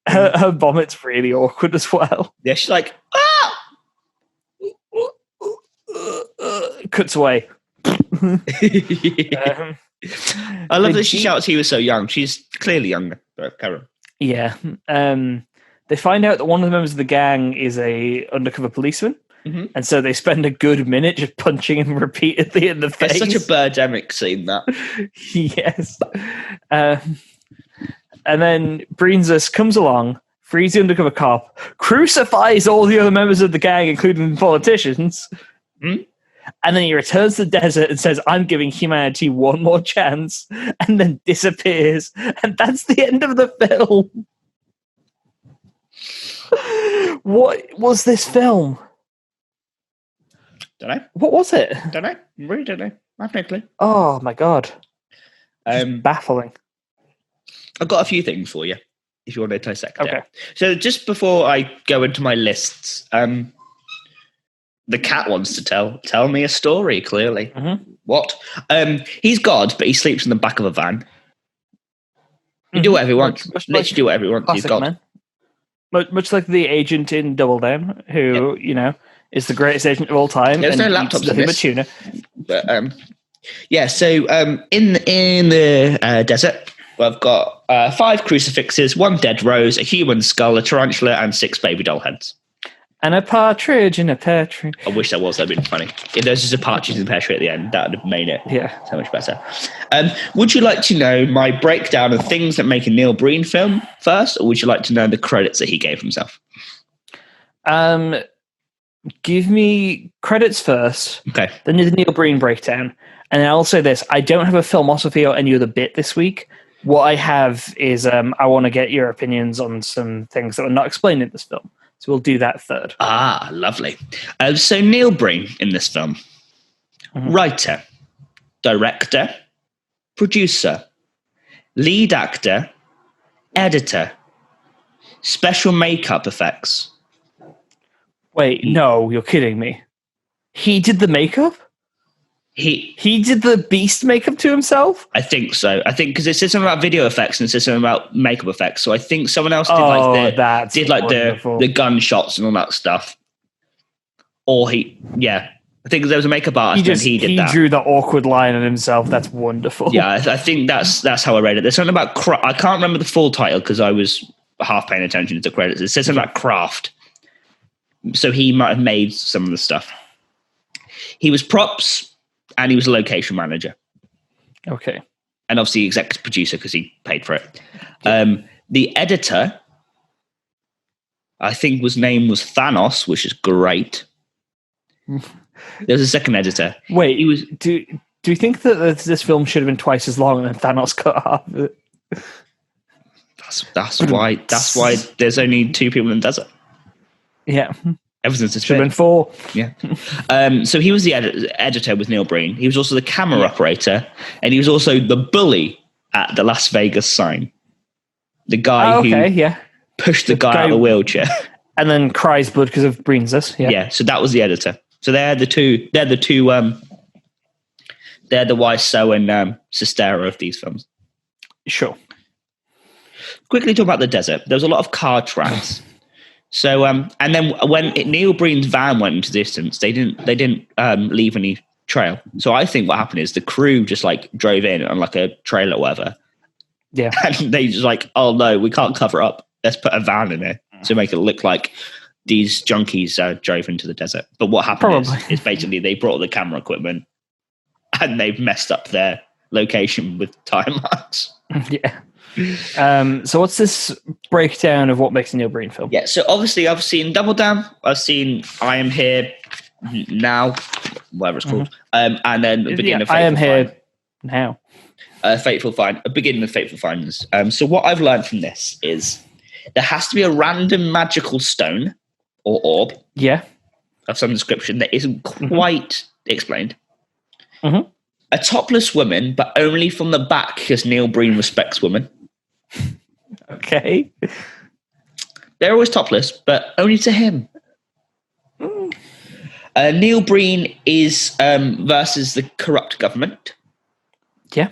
Her vomit's really awkward as well.
Yeah, she's like, ah!
Cuts away.
I love that she shouts he was so young. She's clearly younger. Karen.
Yeah. They find out that one of the members of the gang is a undercover policeman. Mm-hmm. And so they spend a good minute just punching him repeatedly in the face.
It's such a Birdemic scene, that.
Yes. And then Breenzus comes along, frees the undercover cop, crucifies all the other members of the gang, including the politicians. Mm-hmm. And then he returns to the desert and says, I'm giving humanity one more chance, and then disappears. And that's the end of the film. What was this film?
Don't know.
What was it?
Don't know. Really don't know. I have no clue.
Oh, my God. Baffling.
I've got a few things for you, if you want to dissect it.
Okay.
So just before I go into my lists, the cat wants to tell me a story, clearly. Mm-hmm. What? He's God, but he sleeps in the back of a van. He do whatever he wants. Literally do whatever he wants. He's God. Man.
Much like the agent in Double Down, who, is the greatest agent of all time.
There's no laptops in this.
Tuna.
But, so in the desert, I've got 5 crucifixes, 1 dead rose, a human skull, a tarantula, and 6 baby doll heads.
And a partridge in a pear tree.
I wish that was. That'd been funny. If there was just a partridge in a pear tree at the end, that would have made it so much better. Would you like to know my breakdown of things that make a Neil Breen film first, or would you like to know the credits that he gave himself?
Give me credits first.
Okay.
Then the Neil Breen breakdown. And then I'll say this. I don't have a filmosophy or any other bit this week. What I have is I want to get your opinions on some things that were not explained in this film. So we'll do that third.
Ah, lovely. So Neil Breen in this film. Writer, director, producer, lead actor, editor, special makeup effects.
Wait, no, you're kidding me. He did the makeup? He did the Beast makeup to himself?
I think so. I think because it says something about video effects and it says something about makeup effects. So I think someone else did the gunshots and all that stuff. Or I think there was a makeup artist and he did that.
He drew the awkward line on himself. That's wonderful.
Yeah, I think that's how I read it. There's something about I can't remember the full title because I was half paying attention to the credits. It says something about craft. So he might have made some of the stuff. He was props. And he was a location manager.
Okay.
And obviously executive producer because he paid for it. The editor, I think his name was Thanos, which is great. There's a second editor.
Wait, do you think that this film should have been twice as long and Thanos cut half of it?
That's why there's only 2 people in the desert.
Yeah.
Everything's a
should have been 4.
Yeah. So he was the editor with Neil Breen. He was also the camera operator, and he was also the bully at the Las Vegas sign. The guy who pushed the guy out of the wheelchair,
and then cries blood because of Breen's.
Yeah. So that was the editor. So they're the two. They're the Wiseau and Sestero of these films.
Sure.
Quickly talk about the desert. There was a lot of car tracks. So, and then when Neil Breen's van went into distance, they didn't leave any trail. So I think what happened is the crew just like drove in on like a trailer or whatever.
Yeah.
And they just like, oh no, we can't cover up. Let's put a van in there to make it look like these junkies drove into the desert. But what happened is basically they brought the camera equipment and they've messed up their location with timelines.
Yeah. So what's this breakdown of what makes a Neil Breen film?
Yeah, so obviously I've seen Double Down, I've seen I Am Here Now, whatever it's called, and then the beginning of Fateful
I Am Here Now.
Beginning of Fateful Findings. So what I've learned from this is there has to be a random magical stone or orb of some description that isn't quite explained.
Mm-hmm.
A topless woman, but only from the back because Neil Breen respects women.
Okay.
They're always topless, but only to him. Neil Breen is versus the corrupt government.
Yeah.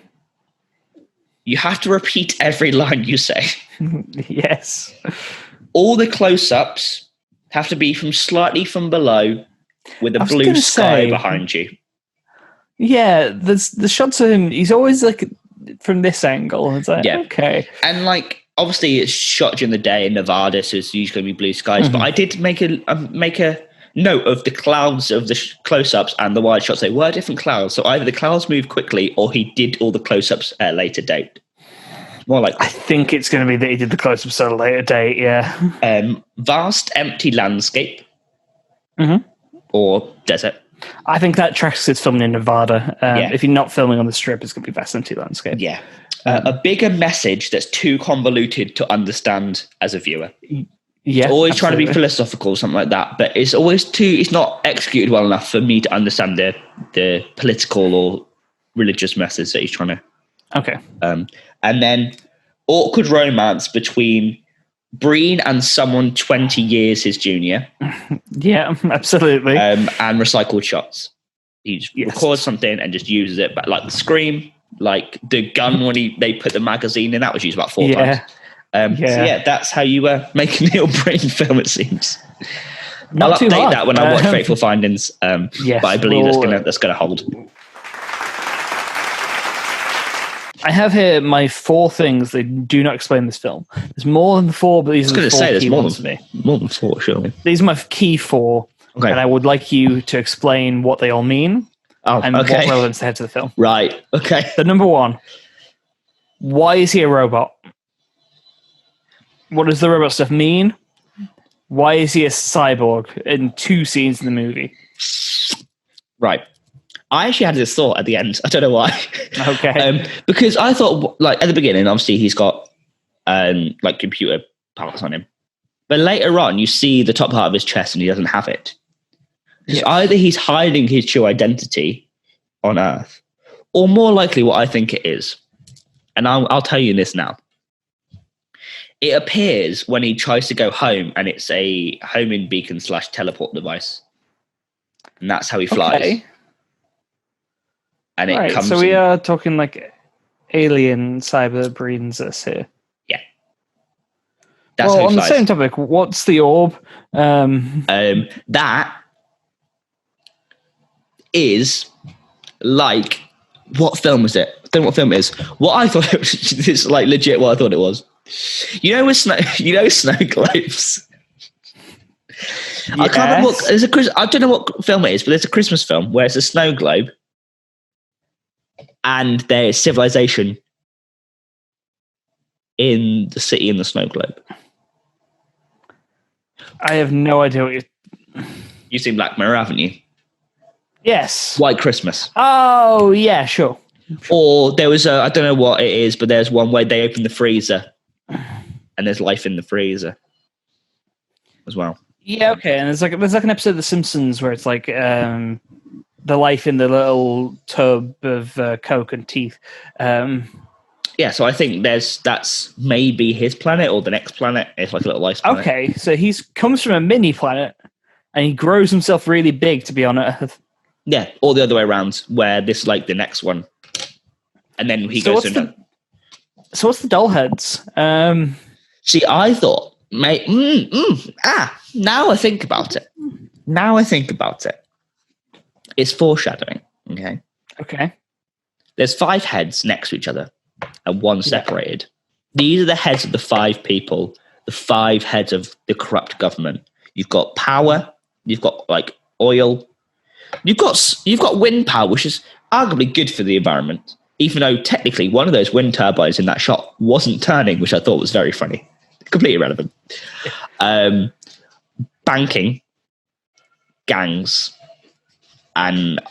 You have to repeat every line you say.
Yes.
All the close-ups have to be from slightly from below with a blue sky behind you. Yeah,
the shots of him, he's always like from this angle. It's like, okay.
And like, obviously it's shot during the day in Nevada, so it's usually going to be blue skies. But I did make a note of the clouds of the close-ups and the wide shots. They were different clouds. So either the clouds moved quickly or he did all the close-ups at a later date. More like
I think it's going to be that he did the close-ups at a later date, yeah.
Vast empty landscape or desert.
I think that tracks it's filming in Nevada. If you're not filming on the Strip, it's going to be vast empty landscape.
Yeah. A bigger message that's too convoluted to understand as a viewer.
Yeah,
always trying to be philosophical or something like that, but it's always it's not executed well enough for me to understand the political or religious message that he's trying to.
Okay.
And then awkward romance between Breen and someone 20 years his junior.
Yeah, absolutely.
And recycled shots. He just records something and just uses it, but like the Scream, like the gun when they put the magazine in, that was used about 4 times. So that's how you make a Neil Breen film, it seems. I'll update that when I watch Fateful Findings. But I believe that's gonna hold.
I have here my 4 things that do not explain this film. There's more than 4, but these are the 4 key ones for me.
More than 4, surely.
These are my key 4, and I would like you to explain what they all mean and what relevance they have to the film.
Right, okay.
So number 1, why is he a robot? What does the robot stuff mean? Why is he a cyborg in 2 scenes in the movie?
Right. I actually had this thought at the end. I don't know why.
Okay.
Because I thought, like, at the beginning, obviously he's got like computer parts on him, but later on you see the top part of his chest and he doesn't have it. Because either he's hiding his true identity on Earth, or more likely, what I think it is, and I'll tell you this now. It appears when he tries to go home, and it's a homing beacon / teleport device, and that's how he flies.
Okay.
And it comes.
So we are talking like alien cyber breeds us here.
Yeah. That's how he
on
flies.
the same topic, what's the orb?
That is like, what film was it? I don't know what film it is. What I thought it was, this is like legit what I thought it was. You know, with snow globes. Yes. I can't remember what, I don't know what film it is, but there's a Christmas film where it's a snow globe and there's civilization in the city in the snow globe.
I have no idea what
you've seen Black Mirror, haven't you?
Yes.
White Christmas.
Oh, yeah, sure.
Or there was I don't know what it is, but there's one where they open the freezer and there's life in the freezer as well.
Yeah, okay. And there's like an episode of The Simpsons where it's like the life in the little tub of Coke and teeth.
Yeah, so I think that's maybe his planet or the next planet. It's like a little ice planet.
Okay, so he comes from a mini planet and he grows himself really big to be on Earth.
Yeah, or the other way around, where this is like the next one. And then he goes to...
So what's the doll heads?
See, I thought, mate, now I think about it. It's foreshadowing, okay?
Okay.
There's 5 heads next to each other and one separated. Yeah. These are the heads of the 5 people, the 5 heads of the corrupt government. You've got power, you've got like oil, you've got wind power, which is arguably good for the environment, even though technically one of those wind turbines in that shot wasn't turning, which I thought was very funny. Completely irrelevant. Banking, gangs, and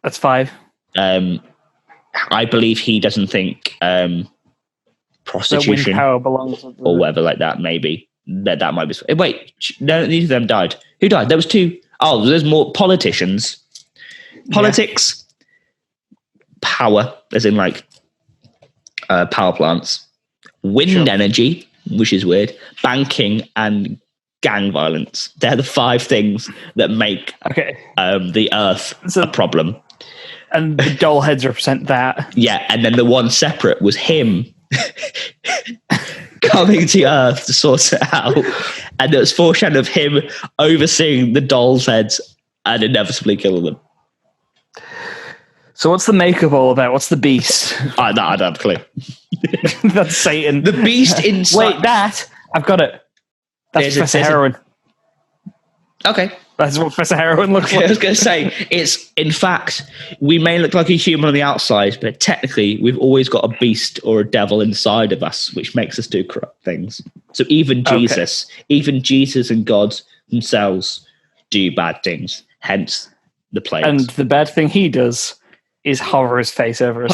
that's 5.
I believe he doesn't think prostitution
wind power belongs
or whatever like that. Maybe that might be. Wait, no, neither of them died. Who died? There was 2. Oh, there's more politicians. Politics, power, as in like power plants, wind energy, which is weird, banking, and gang violence. They're the 5 things that make the Earth a problem.
And the doll heads represent that.
Yeah, and then the one separate was him coming to Earth to sort it out. And it was foreshadowing of him overseeing the dolls' heads and inevitably killing them.
So what's the makeup all about? What's the beast?
I don't have a clue.
That's Satan.
The beast inside...
Wait, I've got it. That's Professor Heroin.
Okay.
That's what Professor Heroin looks like.
I was going to say, it's, in fact, we may look like a human on the outside, but technically we've always got a beast or a devil inside of us, which makes us do corrupt things. So even Jesus and God themselves do bad things, hence the plagues.
And the bad thing he does is hover his face over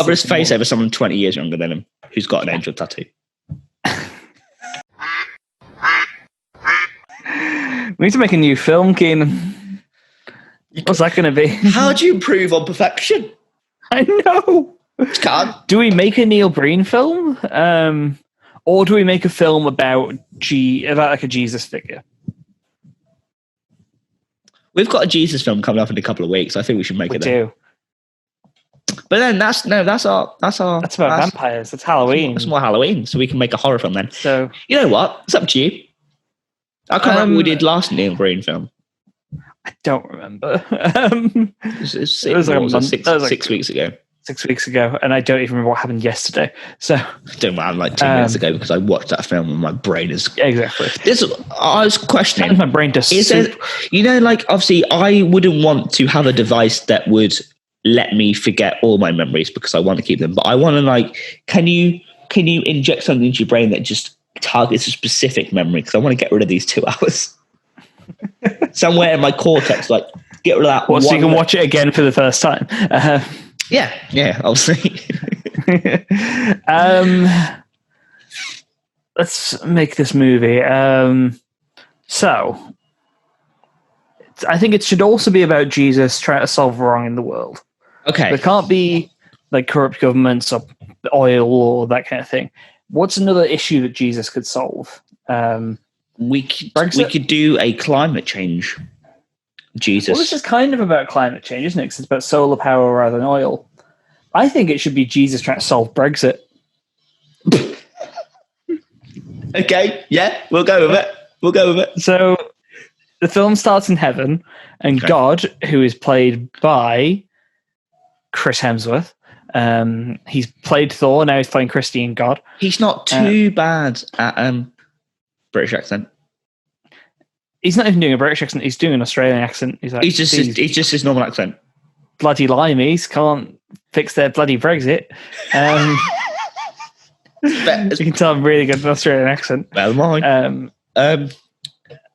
someone 20 years younger than him who's got an angel tattoo.
We need to make a new film, Keenan. What's that going to be?
How do you improve on perfection?
I know.
Can't.
Do we make a Neil Breen film? Or do we make a film about like a Jesus figure?
We've got a Jesus film coming up in a couple of weeks. I think we should make it then.
We do.
But then that's about
vampires. That's Halloween.
That's more Halloween, so we can make a horror film then.
So
you know what? It's up to you. I can't remember what we did last Neil Breen film.
I don't remember.
It was like 6 weeks ago.
6 weeks ago, and I don't even remember what happened yesterday. So
don't matter, like 2 minutes ago, because I watched that film and my brain is
exactly.
I was questioning.
My brain does.
Like obviously, I wouldn't want to have a device that would let me forget all my memories because I want to keep them. But I want to like, can you inject something into your brain that just targets a specific memory? Because I want to get rid of these 2 hours. Somewhere in my cortex, like get rid of that.
So you can watch it again for the first time.
Yeah, obviously.
Let's make this movie. So, I think it should also be about Jesus trying to solve wrong in the world.
Okay.
There can't be like corrupt governments or oil or that kind of thing. What's another issue that Jesus could solve?
We could do a climate change. Jesus.
Well, this is kind of about climate change, isn't it? Because it's about solar power rather than oil. I think it should be Jesus trying to solve Brexit.
Okay, yeah, we'll go with it.
So the film starts in heaven, and God, who is played by Chris Hemsworth, he's played Thor, now he's playing Christian God.
He's not too bad at British accent.
He's not even doing a British accent. He's doing an Australian accent. He's just
his normal accent.
Bloody limeys can't fix their bloody Brexit. You can tell I'm really good at an Australian accent.
Well, mine. I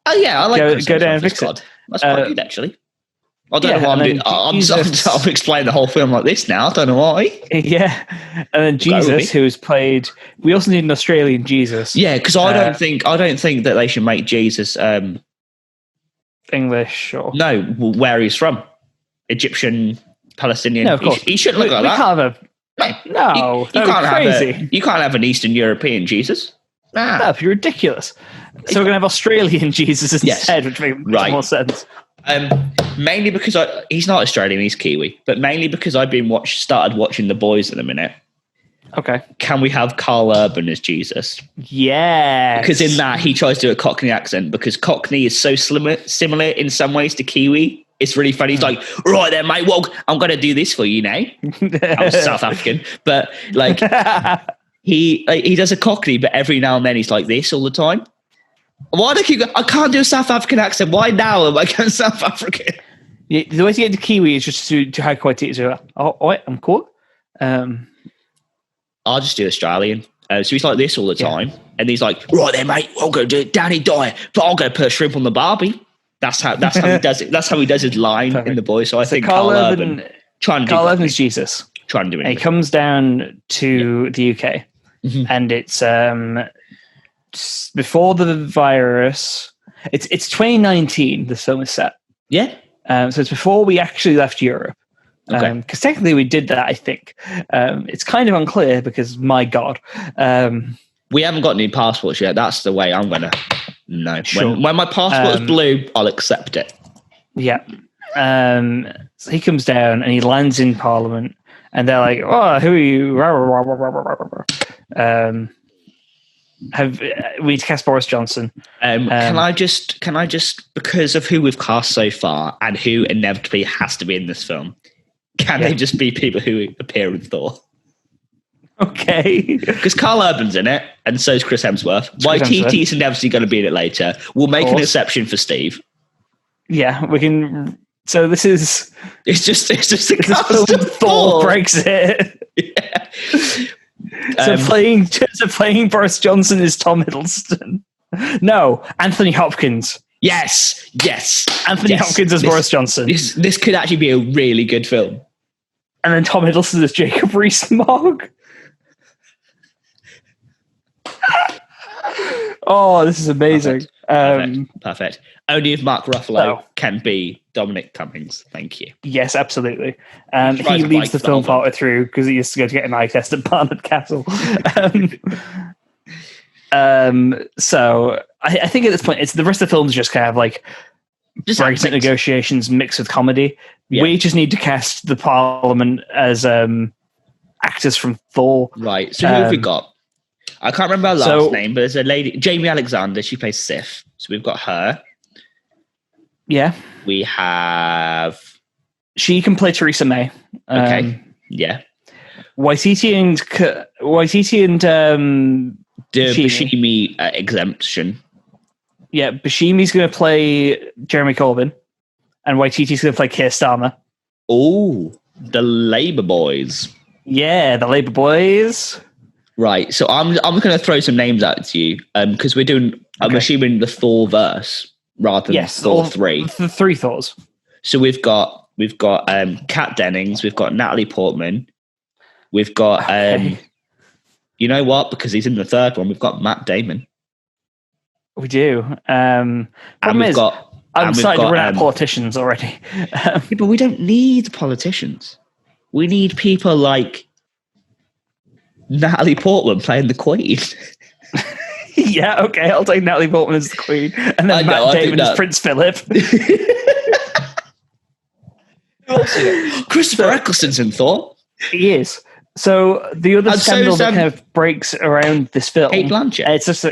like
go down and fix it.
That's quite good, actually. I don't know why I'm doing. I'll explain the whole film like this now. I don't know why.
Yeah, and then Jesus, who is played. We also need an Australian Jesus.
Yeah, because I don't think that they should make Jesus
English or
where he's from, Egyptian, Palestinian.
No, of course
he shouldn't look like that. You can't have an Eastern European Jesus.
That'd be ridiculous. So we're gonna have Australian Jesus instead, which makes more sense.
Mainly because he's not Australian, he's Kiwi, but mainly because I've been started watching The Boys in a minute.
Okay.
Can we have Carl Urban as Jesus?
Yeah.
Because in that, he tries to do a Cockney accent because Cockney is so similar in some ways to Kiwi. It's really funny. He's like, right then, mate, well, I'm going to do this for you now. I'm South African. But like, he does a Cockney, but every now and then he's like this all the time. Why do I can't do a South African accent. Why now am I going South African?
Yeah, the way to get into Kiwi is just to high quality. So, I'm cool.
I'll just do Australian. So he's like this all the time. And he's like, right then, mate, I'm going to do Danny Dyer, but I'm going to put a shrimp on the Barbie. That's how he does it. That's how he does his line in The Boys. So I think Carl Urban
Carl Urban is Jesus.
Trying to do it.
And he comes down to the UK, and it's before the virus. It's 2019. The film is set.
Yeah.
So it's before we actually left Europe. Because technically we did that, I think. It's kind of unclear because, my God.
We haven't got any passports yet. That's the way I'm going to know.
Sure.
When my passport is blue, I'll accept it.
Yeah. So he comes down and he lands in Parliament and they're like, oh, who are you? Have we cast Boris Johnson?
Can I just, because of who we've cast so far and who inevitably has to be in this film, can they just be people who appear in Thor?
Okay.
Because Carl Urban's in it, and so is Chris Hemsworth. YTT's inevitably going to be in it later. We'll make an exception for Steve.
Yeah, we can. So this is.
It's just a
Thor Brexit.
Yeah.
So playing Boris Johnson is Tom Hiddleston. No, Anthony Hopkins.
Yes.
Anthony Hopkins as Boris Johnson.
This could actually be a really good film.
And then Tom Hiddleston as Jacob Rees-Mogg. Oh, this is amazing.
Perfect. Only if Mark Ruffalo can be Dominic Cummings. Thank you.
Yes, absolutely. He leads the film partway through because he used to go to get an eye test at Barnard Castle. So I think at this point, it's the rest of the film's just kind of like Brexit negotiations mixed with comedy. Yeah. We just need to cast the Parliament as actors from Thor.
Right. So who have we got? I can't remember her last name, but there's a lady, Jamie Alexander. She plays Sif. So we've got her.
Yeah.
We have.
She can play Theresa May.
Okay. Yeah.
Waititi and
The
Buscemi.
Buscemi exemption.
Yeah, Buscemi's going to play Jeremy Corbyn, and Waititi's going to play Keir Starmer.
Oh, the Labour boys.
Yeah, the Labour boys.
Right, so I'm going to throw some names out to you because we're doing. I'm assuming the Thor verse rather than Thor 3.
The 3 Thors.
So we've got Kat Dennings, we've got Natalie Portman, we've got you know what? Because he's in the third one, we've got Matt Damon.
We do. I'm starting to run out of politicians already.
Yeah, but we don't need politicians. We need people like Natalie Portman playing the Queen.
Yeah, okay, I'll take Natalie Portman as the Queen, and then Matt Damon as Prince Philip.
Christopher Eccleston's in Thor.
He is. So the other scandal that kind of breaks around this film,
Kate Blanchett.
It's just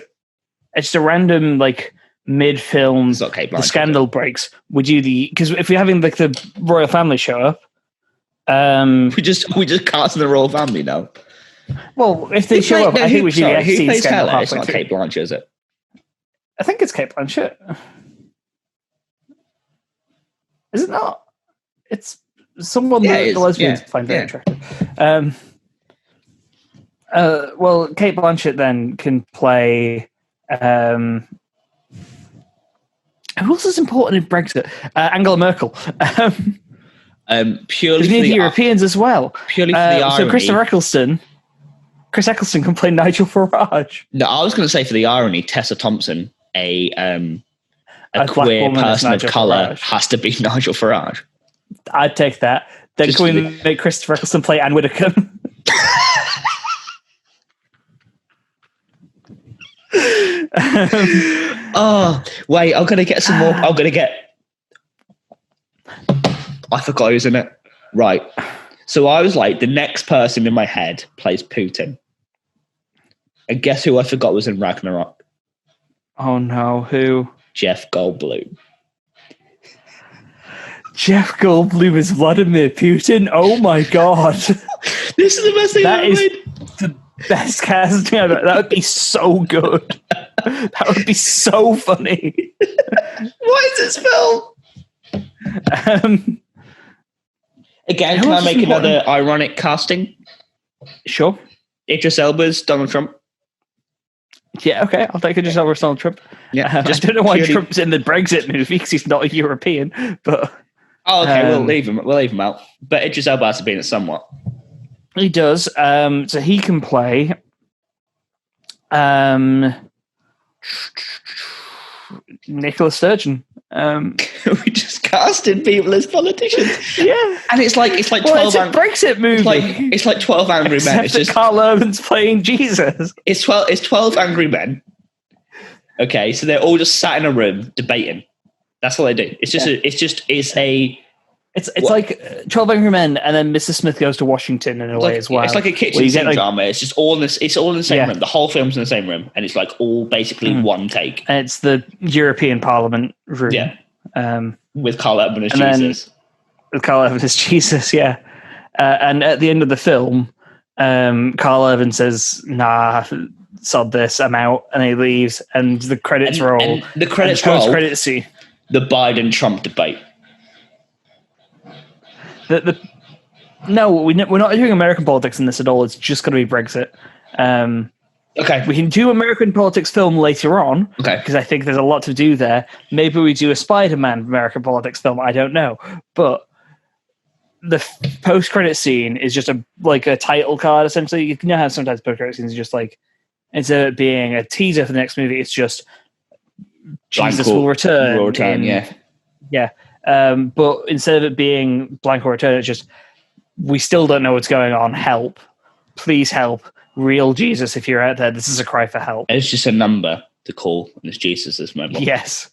a random like mid-film.
It's not Kate Blanchett.
The scandal breaks. Would you because if we're having like the royal family show up, we
just cast the royal family now.
Well, if they show up, I think we should get
who plays
scandal.
Hela? It's not Kate Blanchett, is it?
I think it's Kate Blanchett. Is it not? It's someone that the lesbians find very attractive. Well, Kate Blanchett then can play. Who else is important in Brexit? Angela Merkel.
Purely
for the Europeans as well.
Purely for the irony.
So Chris Eccleston can play Nigel Farage.
No, I was going to say for the irony, Tessa Thompson, a queer person of colour, has to be Nigel Farage.
I'd take that. Then can we make Christopher Eccleston play Anne Widdecombe?
Oh, wait, I'm going to get some more. I forgot who's in it. Right. So I was like, the next person in my head plays Putin. And guess who I forgot was in Ragnarok?
Oh no, who?
Jeff Goldblum.
Jeff Goldblum is Vladimir Putin? Oh my god.
This is the best thing I've made.
The best casting ever. That would be so good. That would be so funny.
What is this film? Again, can I make another ironic casting?
Sure.
Idris Elba's Donald Trump.
Yeah, okay. I'll take Idris Elba's Donald Trump.
Yeah,
I don't know why Trump's in the Brexit movie because he's not a European, but...
Oh, okay, we'll leave him out. But Idris Elba has to be in it somewhat.
He does. So he can play... Nicola Sturgeon.
We just casted people as politicians.
Yeah,
and it's like 12.
It's a Brexit movie.
It's like 12 Angry Men. It's just
Carl Urban's playing Jesus.
It's 12 Angry Men. Okay, so they're all just sat in a room debating. That's what they do. It's just
It's like 12 Angry Men, and then Mrs. Smith Goes to Washington in a way as well.
It's like a kitchen sink drama. It's just all in this. It's all in the same room. The whole film's in the same room, and it's like all basically one take.
And it's the European Parliament room.
Yeah, with Carl Urban as Jesus.
With Carl Urban as Jesus, yeah. And at the end of the film, Carl Urban says, "Nah, sod this, I'm out," and he leaves. And the credits roll.
And the credits roll.
Post-credits scene.
The Biden-Trump debate.
No, we're not doing American politics in this at all. It's just going to be Brexit.
Okay.
We can do American politics film later on.
Okay.
Because I think there's a lot to do there. Maybe we do a Spider-Man American politics film. I don't know. But the post-credit scene is just a title card, essentially. You know how sometimes post-credit scenes are just like, instead of being a teaser for the next movie, it's just Jesus will return.
Will return, yeah.
Yeah. But instead of it being blank or return, it's just, we still don't know what's going on. Help. Please help. Real Jesus, if you're out there, this is a cry for help.
It's just a number to call, and it's Jesus' mobile.
Yes.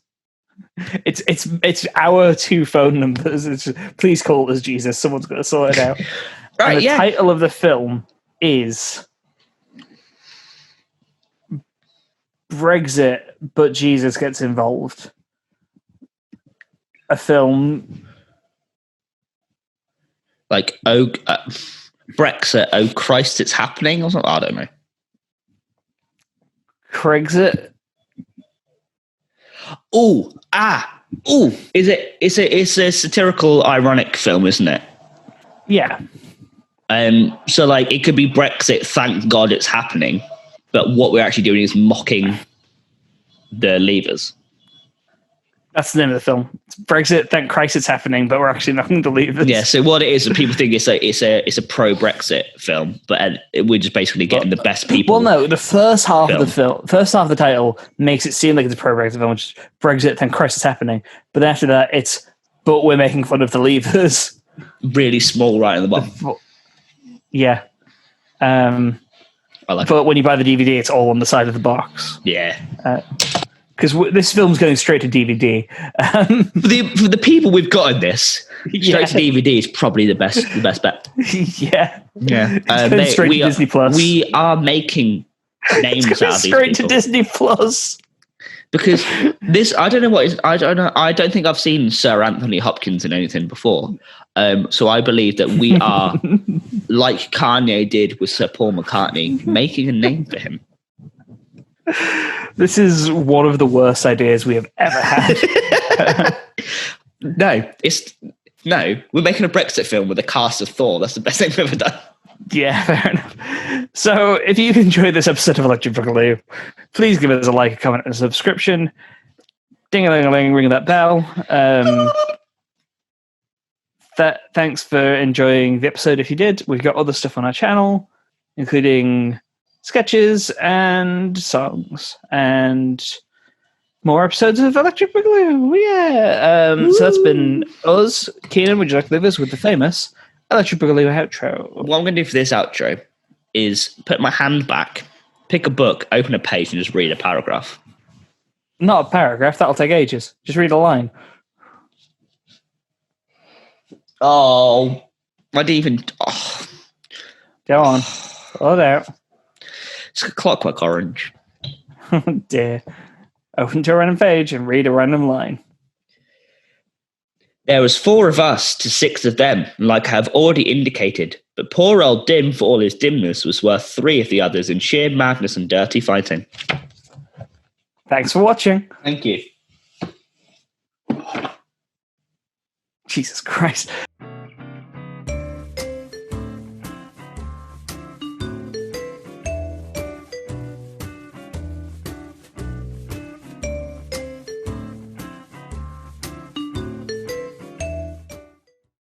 It's our 2 phone numbers. It's just, please call us Jesus. Someone's got to sort it out.
Right,
and the title of the film is Brexit, but Jesus gets involved. A film
like Brexit, oh Christ, it's happening, or something? I don't know.
Craigsit.
It's a satirical, ironic film, isn't it?
Yeah.
So like it could be Brexit, thank God it's happening, but what we're actually doing is mocking the Leavers.
That's the name of the film. It's Brexit, thank Christ it's happening, but we're actually not going to leave it.
Yeah, so what it is, people think it's a pro-Brexit film, but we're just basically getting the best people.
Well, no, the first half of the title makes it seem like it's a pro-Brexit film, which is Brexit, thank Christ it's happening. But then after that, but we're making fun of the Leavers.
Really small right in the bottom.
Yeah.
I like
but when you buy the DVD, it's all on the side of the box.
Yeah.
Because this film's going straight to DVD.
For the people we've got in this, straight to DVD is probably the best bet.
Yeah.
Straight to Disney Plus. We are making names out of these people.
Straight to Disney Plus.
Because this, I don't know what is. I don't know. I don't think I've seen Sir Anthony Hopkins in anything before. So I believe that we are, like Kanye did with Sir Paul McCartney, making a name for him.
This is one of the worst ideas we have ever had.
No, we're making a Brexit film with a cast of Thor. That's the best thing we've ever done.
Yeah, fair enough. So if you've enjoyed this episode of Electric Boogaloo, please give us a like, a comment, and a subscription. Ding-a-ling-a-ling, ring that bell. Thanks for enjoying the episode. If you did, we've got other stuff on our channel, including sketches and songs and more episodes of Electric Boogaloo. Yeah. So that's been us. Keenan, would you like to leave us with the famous Electric Boogaloo outro?
What I'm going to do for this outro is put my hand back, pick a book, open a page, and just read a paragraph.
Not a paragraph. That'll take ages. Just read a line.
Oh, I didn't even... Oh.
Go on. Pull it out.
It's a Clockwork Orange.
Oh, dear. Open to a random page and read a random line.
There was 4 of us to 6 of them, like I have already indicated, but poor old Dim, for all his dimness, was worth 3 of the others in sheer madness and dirty fighting.
Thanks for watching.
Thank you.
Jesus Christ.